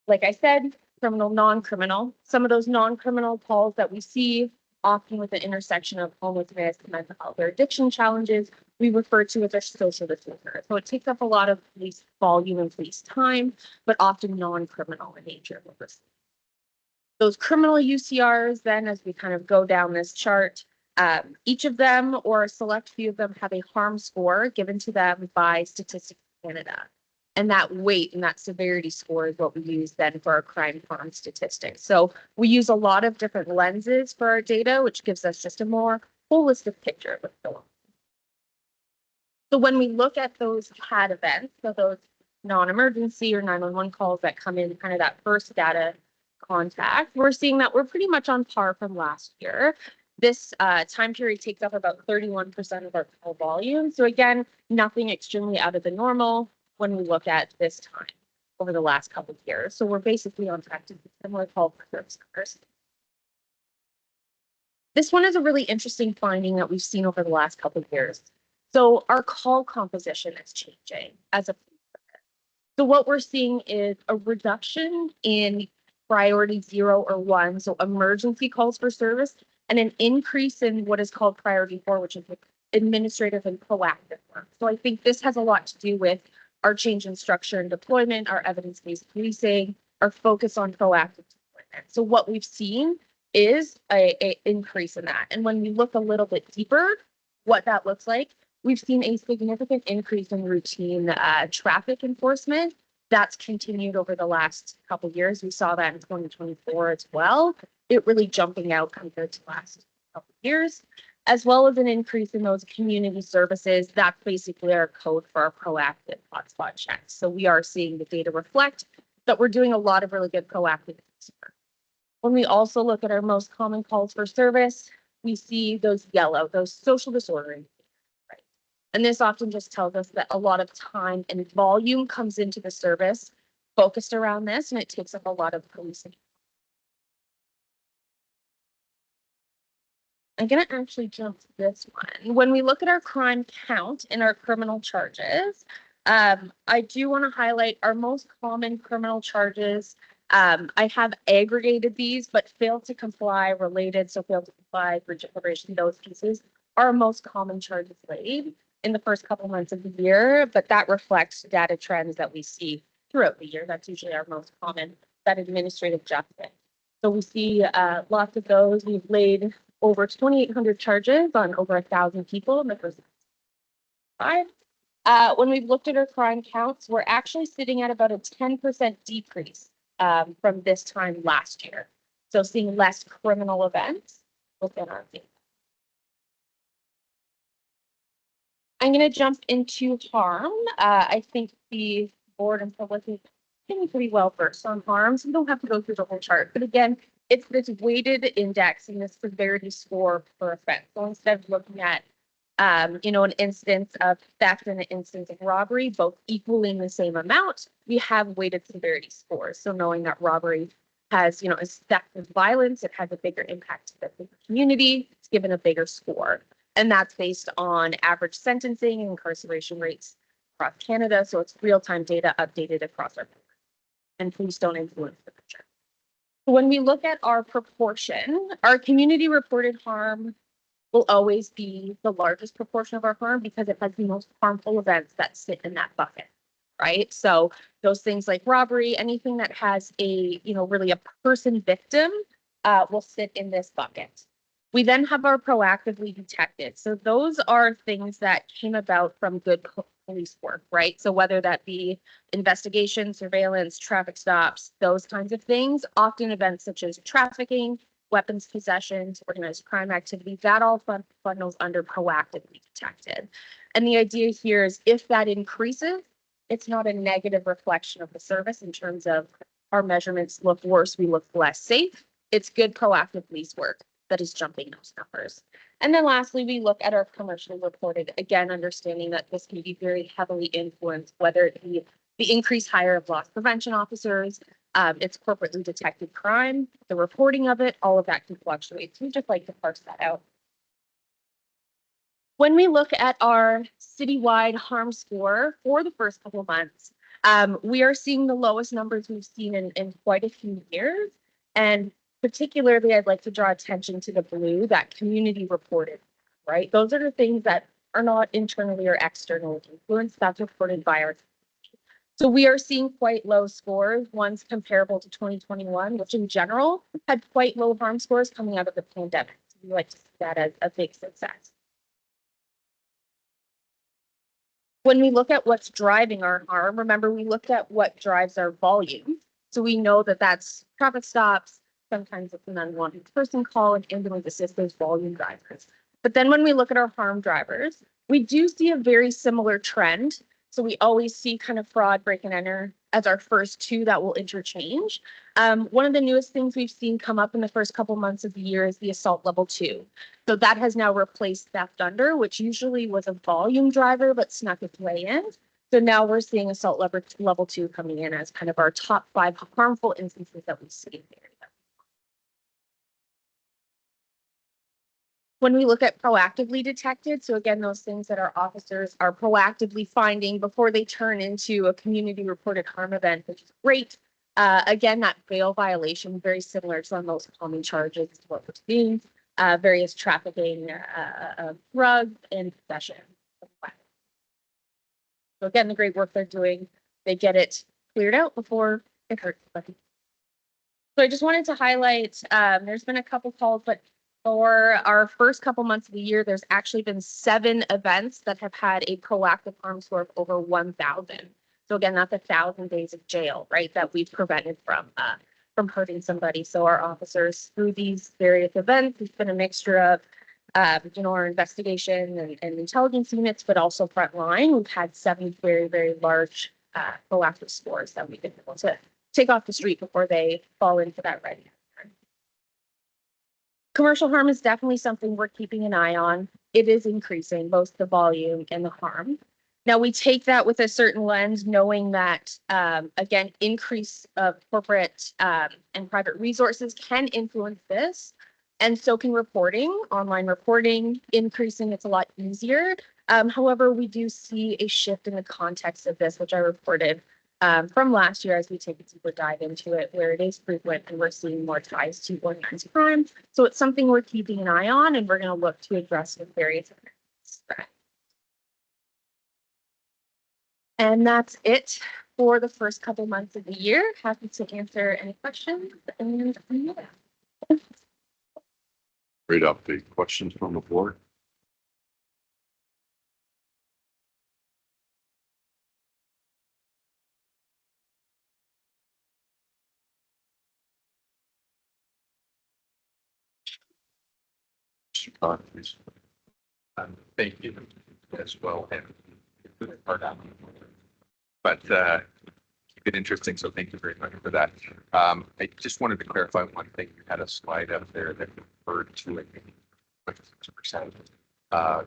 Like I said, criminal, non-criminal. Some of those non-criminal calls that we see, often with the intersection of homelessness, mental health, or addiction challenges, we refer to as our social disorder. So it takes up a lot of police volume and police time, but often non-criminal in nature. Those criminal UCRs, then, as we kind of go down this chart, each of them or a select few of them have a harm score given to them by Statistics Canada. And that weight and that severity score is what we use then for our crime harm statistics. So we use a lot of different lenses for our data, which gives us just a more holistic picture of what's going on. So when we look at those CAD events, so those non-emergency or 911 calls that come in, kind of that first data contact, we're seeing that we're pretty much on par from last year. This time period takes up about 31% of our call volume. So again, nothing extremely out of the normal when we look at this time over the last couple of years. So we're basically on track to similar call for service numbers. This one is a really interesting finding that we've seen over the last couple of years. So our call composition is changing as a so what we're seeing is a reduction in priority 0 or 1, so emergency calls for service, and an increase in what is called priority 4, which is administrative and proactive work. So I think this has a lot to do with our change in structure and deployment, our evidence-based policing, our focus on proactive deployment. So what we've seen is a increase in that. And when we look a little bit deeper, what that looks like, we've seen a significant increase in routine traffic enforcement. That's continued over the last couple of years. We saw that in 2024 as well. It really jumping out compared to last couple of years, as well as an increase in those community services. That's basically our code for our proactive hotspot checks. So we are seeing the data reflect that we're doing a lot of really good proactive work. When we also look at our most common calls for service, we see those yellow, those social disorder. And this often just tells us that a lot of time and volume comes into the service focused around this, and it takes up a lot of policing. I'm going to actually jump to this one. When we look at our crime count and our criminal charges, I do want to highlight our most common criminal charges. I have aggregated these, but failed to comply related, so failed to comply, breach of probation, those pieces are most common charges laid in the first couple months of the year, but that reflects data trends that we see throughout the year. That's usually our most common, that administrative justice. So we see lots of those. We've laid over 2,800 charges on over 1,000 people in the first 5. When we've looked at our crime counts, we're actually sitting at about a 10% decrease from this time last year. So seeing less criminal events within our data. I'm going to jump into harm. I think the board and public is getting pretty well versed on harm, so we don't have to go through the whole chart. But again, it's this weighted index and this severity score per offense. So instead of looking at an instance of theft and an instance of robbery, both equaling the same amount, we have weighted severity scores. So knowing that robbery has, is theft with violence, it has a bigger impact to the community, it's given a bigger score. And that's based on average sentencing and incarceration rates across Canada. So it's real-time data updated across our country. And please don't influence the picture. So when we look at our proportion, our community reported harm will always be the largest proportion of our harm because it has the most harmful events that sit in that bucket, right? So those things like robbery, anything that has a, really a person victim will sit in this bucket. We then have our proactively detected. So those are things that came about from good police work, right? So whether that be investigation, surveillance, traffic stops, those kinds of things, often events such as trafficking, weapons possessions, organized crime activity, that all funnels under proactively detected. And the idea here is if that increases, it's not a negative reflection of the service in terms of our measurements look worse, we look less safe. It's good proactive police work that is jumping those numbers. And then lastly, we look at our commercially reported, again, understanding that this can be very heavily influenced, whether it be the increased hire of loss prevention officers, it's corporately detected crime, the reporting of it, all of that can fluctuate. So we just like to parse that out. When we look at our citywide harm score for the first couple of months, we are seeing the lowest numbers we've seen in quite a few years. And particularly, I'd like to draw attention to the blue, that community reported, right? Those are the things that are not internally or externally influenced, that's reported by our. So we are seeing quite low scores, ones comparable to 2021, which in general had quite low harm scores coming out of the pandemic. So we like to see that as a big success. When we look at what's driving our harm, remember we looked at what drives our volume. So we know that that's traffic stops, sometimes it's an unwanted person call, and ambulance assist, those volume drivers. But then when we look at our harm drivers, we do see a very similar trend. So we always see kind of fraud, break and enter as our first two that will interchange. One of the newest things we've seen come up in the first couple months of the year is the assault level 2. So that has now replaced theft under, which usually was a volume driver, but snuck its way in. So now we're seeing assault level 2 coming in as kind of our top 5 harmful instances that we see in the area. When we look at proactively detected, so again, those things that our officers are proactively finding before they turn into a community reported harm event, which is great. Again, that bail violation, very similar to our most common charges, to what we're seeing, various trafficking, drugs, and possession of weapons. So again, the great work they're doing, they get it cleared out before it hurts somebody. So I just wanted to highlight, there's been a couple calls, but for our first couple months of the year, there's actually been 7 events that have had a proactive harm score of over 1,000. So again, that's 1,000 days of jail, right, that we've prevented from hurting somebody. So our officers, through these various events, it's been a mixture of, our investigation and intelligence units, but also frontline. We've had 7 very, very large proactive scores that we've been able to take off the street before they fall into that red. Commercial harm is definitely something we're keeping an eye on. It is increasing, both the volume and the harm. Now we take that with a certain lens, knowing that, again, increase of corporate and private resources can influence this. And so can reporting, online reporting, increasing, it's a lot easier. However, we do see a shift in the context of this, which I reported from last year as we take a deeper dive into it, where it is frequent and we're seeing more ties to organized crime. So it's something we're keeping an eye on, and we're going to look to address with various areas. And that's it for the first couple months of the year. Happy to answer any questions. And yeah. Great update. Questions from the board? Mr. Khan, please. Thank you as well. And but keep it interesting. So thank you very much for that. I just wanted to clarify one thing. You had a slide up there that referred to it. 50%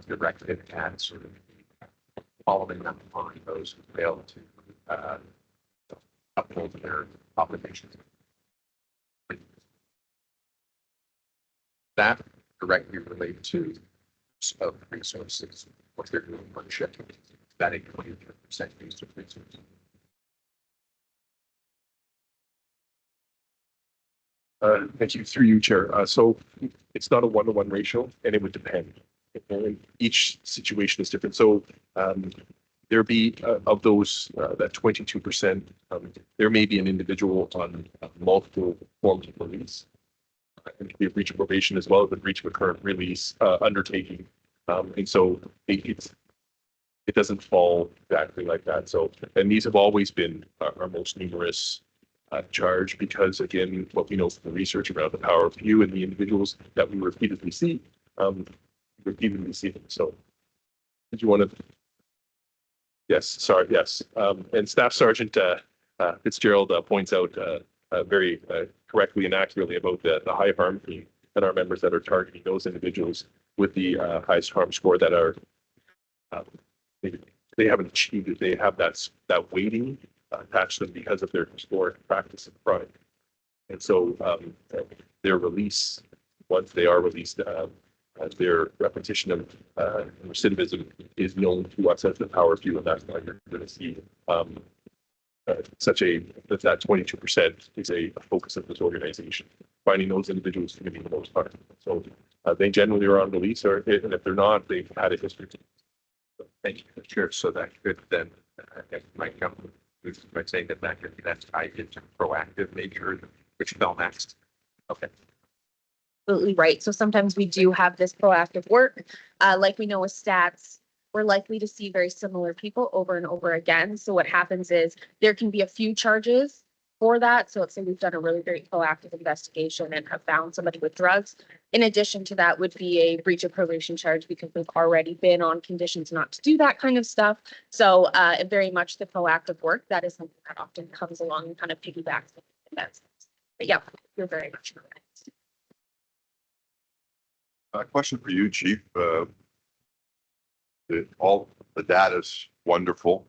directed at sort of following up on those who failed to uphold their obligations. That directly related to of resources, what they're doing for shipping, that 20% use of resources. Thank you, through you, Chair. So it's not a one-to-one ratio, and it would depend. And each situation is different. So there be of those that 22%, there may be an individual on multiple forms of release. It could be a breach of probation as well as a breach of a current release undertaking. And so it doesn't fall exactly like that. So, and these have always been our most numerous charge, because again, what we know from the research around the power of few and the individuals that we repeatedly see them. So did you want to? Yes, sorry, yes. And Staff Sergeant Fitzgerald points out very correctly and accurately about the high harm theme and our members that are targeting those individuals with the highest harm score that are they haven't achieved it. They have that weighting attached to them because of their historic practice of crime. And so their release, once they are released, their repetition of recidivism is known to us as the power of few, and that's why you're going to see that 22% is a focus of this organization, finding those individuals committing the most harm. So they generally are on release, and if they're not, they've had a history. So, thank you, Chair. So that could then might come by saying that's tied into proactive nature, which fell next. Okay. Absolutely right. So sometimes we do have this proactive work. Like we know with stats, we're likely to see very similar people over and over again. So what happens is there can be a few charges for that. So let's say we've done a really great proactive investigation and have found somebody with drugs. In addition to that would be a breach of probation charge because we've already been on conditions not to do that kind of stuff. So very much the proactive work, that is something that often comes along and kind of piggybacks. But yeah, you're very much correct. Question for you, Chief. All the data is wonderful.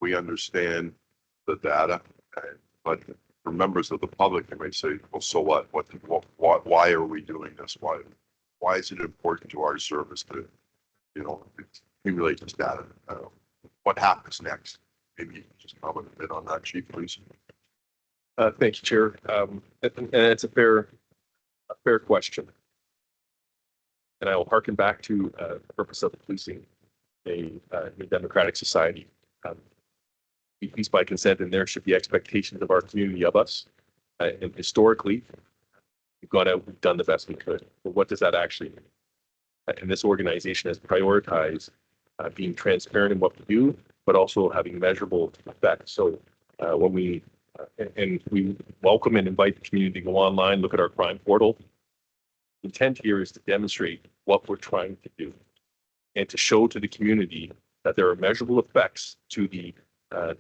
We understand the data, but for members of the public, they may say, "Well, so what? Why are we doing this? Why is it important to our service to, accumulate this data? What happens next?" Maybe you can just comment a bit on that, Chief, please. Thank you, Chair. And it's a fair question. And I will harken back to the purpose of policing a democratic society. Peace by consent, and there should be expectations of our community of us. And historically, we've gone out, we've done the best we could. But what does that actually mean? And this organization has prioritized being transparent in what we do, but also having measurable effects. So when we welcome and invite the community to go online, look at our crime portal. The intent here is to demonstrate what we're trying to do and to show to the community that there are measurable effects to the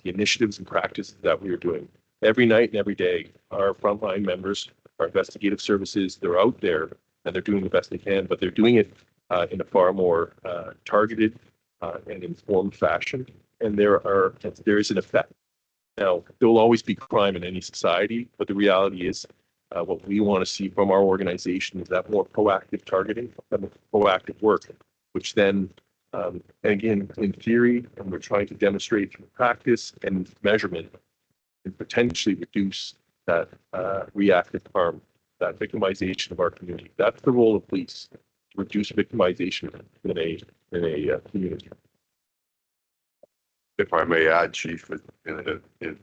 initiatives and practices that we are doing. Every night and every day, our frontline members, our investigative services, they're out there and they're doing the best they can, but they're doing it in a far more targeted and informed fashion. And there is an effect. Now, there will always be crime in any society, but the reality is what we want to see from our organization is that more proactive targeting, proactive work, which then And again, in theory, and we're trying to demonstrate through practice and measurement and potentially reduce that reactive harm, that victimization of our community. That's the role of police, to reduce victimization in a community. If I may add, Chief, in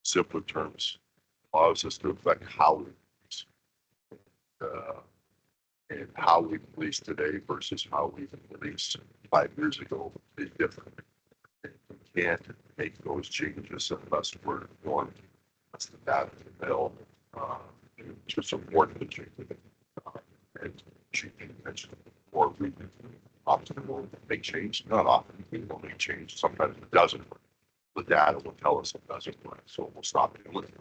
simpler terms, allows us to affect how we police, and how we police today versus how we policed 5 years ago is different. We can't make those changes unless we're going, that's the data available to support the change. And Chief mentioned, or we often will make change, not often, we will make change. Sometimes it doesn't work. The data will tell us it doesn't work, so we'll stop doing it.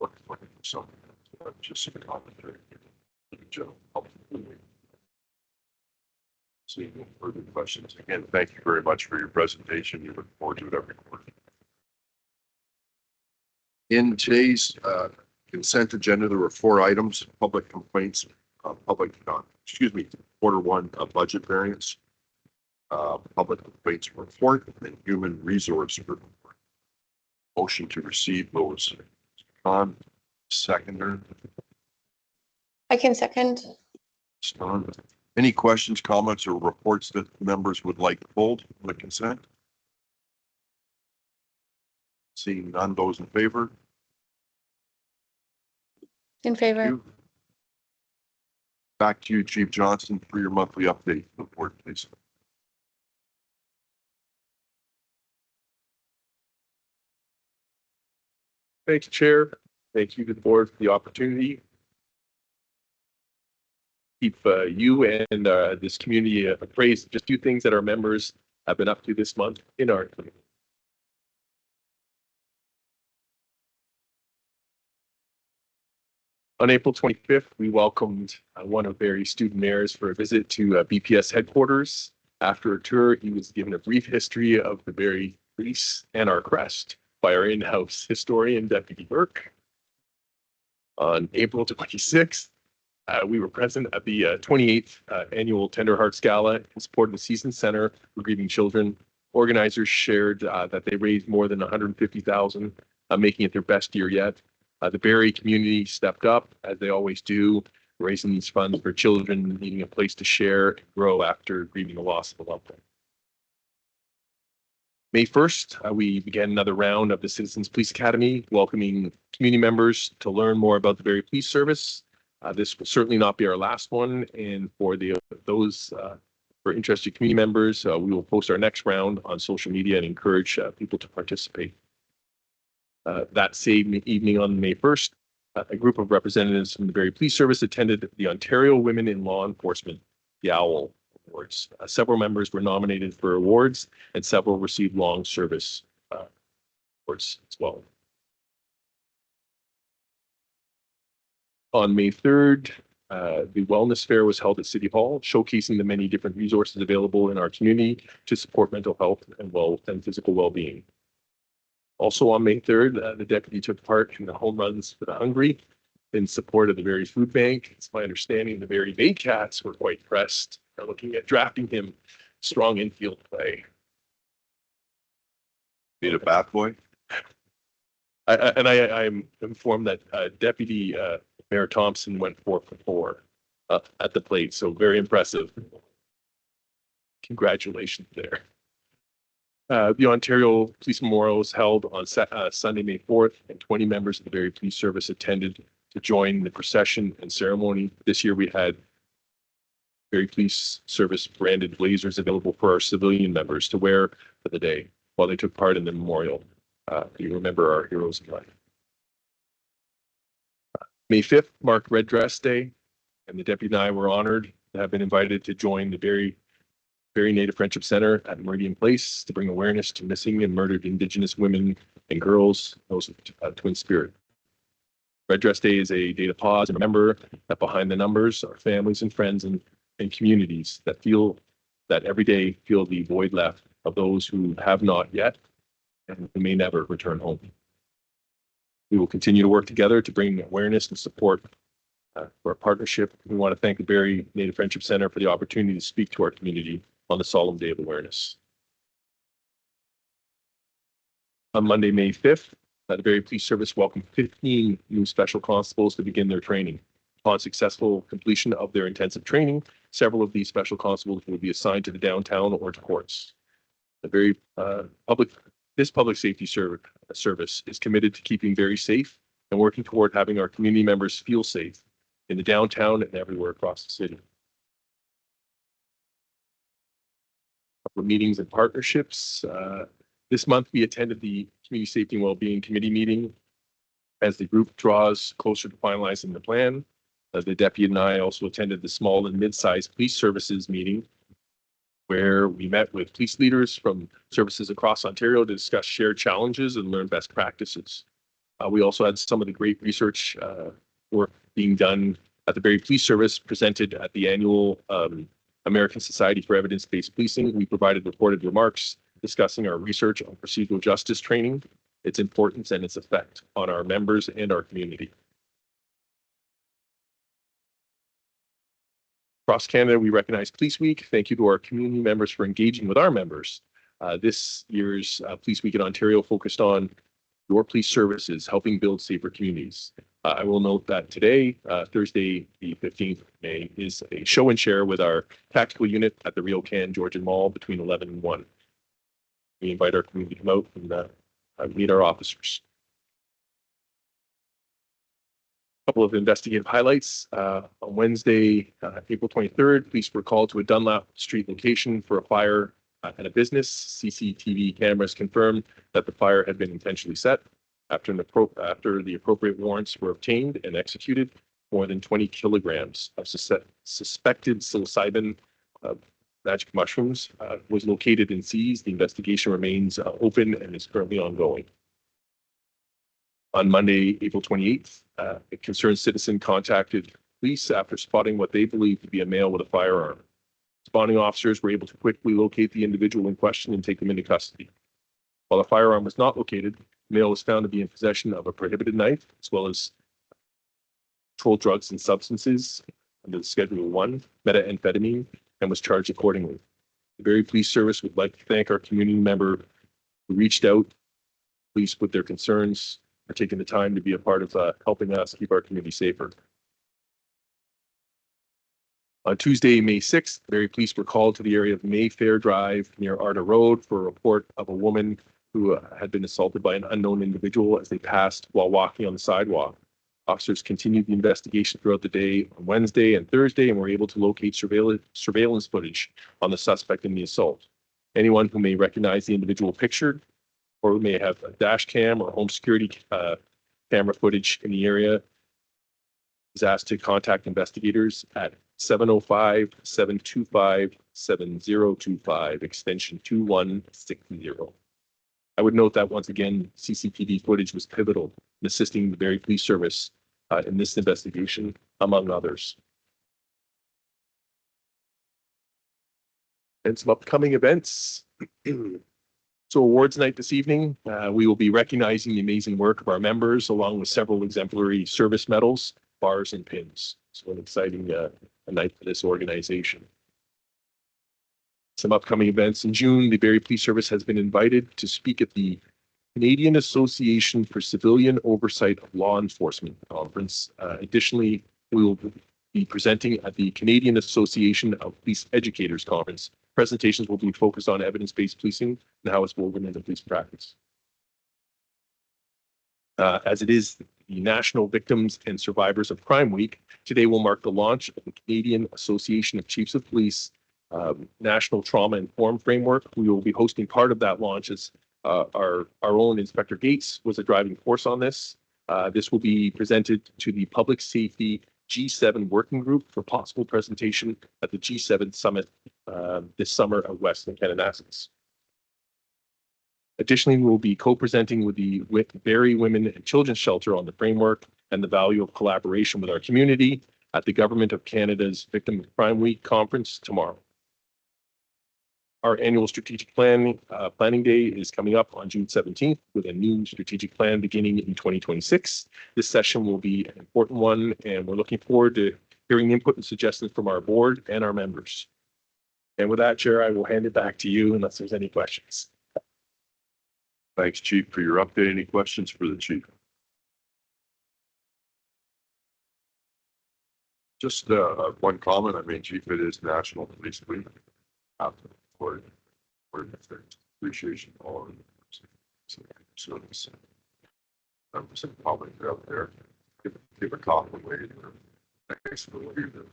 Looking for something, just some commentary. Seeing no further questions. Again, thank you very much for your presentation. We look forward to it every quarter. In today's consent agenda, there were 4 items: public complaints, quarter 1 budget variance, public complaints report, and human resource report. Motion to receive those. On seconder. I can second. Stone. Any questions, comments, or reports that members would like to hold on the consent? Seeing none, those in favor? In favor. Back to you, Chief Johnson, for your monthly update report, please. Thank you, Chair. Thank you to the board for the opportunity. Keep you and this community appraised. Just 2 things that our members have been up to this month in our community. On April 25th, we welcomed one of Barrie's student mayors for a visit to BPS headquarters. After a tour, he was given a brief history of the Barrie Police and our crest by our in-house historian, Deputy Burke. On April 26th, we were present at the 28th annual Tender Hearts Gala in support of the Season Center for Grieving Children. Organizers shared that they raised more than $150,000, making it their best year yet. The Barrie community stepped up, as they always do, raising these funds for children needing a place to share and grow after grieving the loss of a loved one. May 1st, we began another round of the Citizens Police Academy, welcoming community members to learn more about the Barrie Police Service. This will certainly not be our last one, and for those for interested community members, we will post our next round on social media and encourage people to participate. That same evening on May 1st, a group of representatives from the Barrie Police Service attended the Ontario Women in Law Enforcement, the OWL Awards. Several members were nominated for awards, and several received long service awards as well. On May 3rd, the Wellness Fair was held at City Hall, showcasing the many different resources available in our community to support mental health and physical well-being. Also on May 3rd, the deputy took part in the home runs for the hungry in support of the Barrie Food Bank. It's my understanding the Barrie Bay Cats were quite pressed. They're looking at drafting him strong infield play. Need a bat boy? I'm informed that Deputy Mayor Thompson went 4 for 4 at the plate, so very impressive. Congratulations there. The Ontario Police Memorial was held on Sunday, May 4th, and 20 members of the Barrie Police Service attended to join the procession and ceremony. This year we had Barrie Police Service branded blazers available for our civilian members to wear for the day while they took part in the memorial. You remember our heroes in life. May 5th marked Red Dress Day, and the deputy and I were honored to have been invited to join the Barrie Native Friendship Center at Meridian Place to bring awareness to missing and murdered Indigenous women and girls, those of Twin Spirit. Red Dress Day is a day to pause and remember that behind the numbers are families and friends and communities that every day feel the void left of those who have not yet and who may never return home. We will continue to work together to bring awareness and support for our partnership. We want to thank the Barrie Native Friendship Center for the opportunity to speak to our community on the solemn day of awareness. On Monday, May 5th, the Barrie Police Service welcomed 15 new special constables to begin their training. Upon successful completion of their intensive training, several of these special constables will be assigned to the downtown or to courts. This public safety service is committed to keeping Barrie safe and working toward having our community members feel safe in the downtown and everywhere across the city. Couple of meetings and partnerships. This month, we attended the Community Safety and Wellbeing Committee meeting as the group draws closer to finalizing the plan. The deputy and I also attended the small and mid-sized police services meeting, where we met with police leaders from services across Ontario to discuss shared challenges and learn best practices. We also had some of the great research work being done at the Barrie Police Service presented at the annual American Society for Evidence-Based Policing. We provided reported remarks discussing our research on procedural justice training, its importance and its effect on our members and our community. Across Canada, we recognize Police Week. Thank you to our community members for engaging with our members. This year's Police Week in Ontario focused on your police services, helping build safer communities. I will note that today, Thursday, the 15th of May, is a show and share with our tactical unit at the RioCan Georgian Mall between 11 and 1. We invite our community to come out and meet our officers. Couple of investigative highlights. On Wednesday, April 23rd, police were called to a Dunlap Street location for a fire at a business. CCTV cameras confirmed that the fire had been intentionally set. After the appropriate warrants were obtained and executed, more than 20 kilograms of suspected psilocybin magic mushrooms was located and seized. The investigation remains open and is currently ongoing. On Monday, April 28th, a concerned citizen contacted police after spotting what they believed to be a male with a firearm. Responding officers were able to quickly locate the individual in question and take them into custody. While the firearm was not located, the male was found to be in possession of a prohibited knife, as well as controlled drugs and substances under the Schedule 1, methamphetamine, and was charged accordingly. The Barrie Police Service would like to thank our community member who reached out, police with their concerns, for taking the time to be a part of helping us keep our community safer. On Tuesday, May 6th, Barrie Police were called to the area of Mayfair Drive near Arda Road for a report of a woman who had been assaulted by an unknown individual as they passed while walking on the sidewalk. Officers continued the investigation throughout the day on Wednesday and Thursday and were able to locate surveillance footage on the suspect in the assault. Anyone who may recognize the individual pictured or may have a dash cam or home security camera footage in the area is asked to contact investigators at 705-725-7025, extension 2160. I would note that once again, CCTV footage was pivotal in assisting the Barrie Police Service in this investigation, among others. And some upcoming events. So awards night this evening, we will be recognizing the amazing work of our members along with several exemplary service medals, bars and pins. So an exciting night for this organization. Some upcoming events in June, the Barrie Police Service has been invited to speak at the Canadian Association for Civilian Oversight of Law Enforcement Conference. Additionally, we will be presenting at the Canadian Association of Police Educators Conference. Presentations will be focused on evidence-based policing and how it's woven into police practice. As it is the National Victims and Survivors of Crime Week, today will mark the launch of the Canadian Association of Chiefs of Police National Trauma Informed Framework. We will be hosting part of that launch as our own Inspector Gates was a driving force on this. This will be presented to the Public Safety G7 Working Group for possible presentation at the G7 Summit this summer at Western Kananaskis. Additionally, we will be co-presenting with the Barrie Women and Children's Shelter on the framework and the value of collaboration with our community at the Government of Canada's Victim of Crime Week conference tomorrow. Our annual strategic planning day is coming up on June 17th with a new strategic plan beginning in 2026. This session will be an important one, and we're looking forward to hearing input and suggestions from our board and our members. And with that, Chair, I will hand it back to you unless there's any questions. Thanks, Chief, for your update. Any questions for the chief? Just one comment. I mean, Chief, it is National Police Week. For appreciation for all of service. Members of the public out there, give a call away. Thanks for what you do.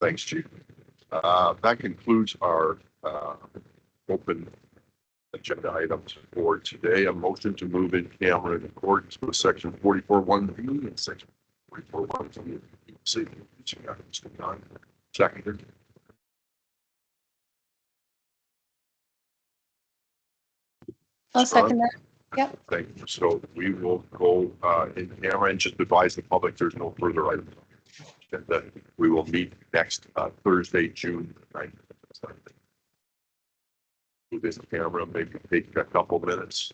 Thanks, Chief. That concludes our open agenda items for today. A motion to move in camera in accordance with section 44(1)(b) and section 44(1)(b). Seconded. I'll second that. Yep. Thank you. So we will go in camera and just advise the public there's no further items. And then we will meet next Thursday, June 9th. Move this camera, maybe take a couple minutes.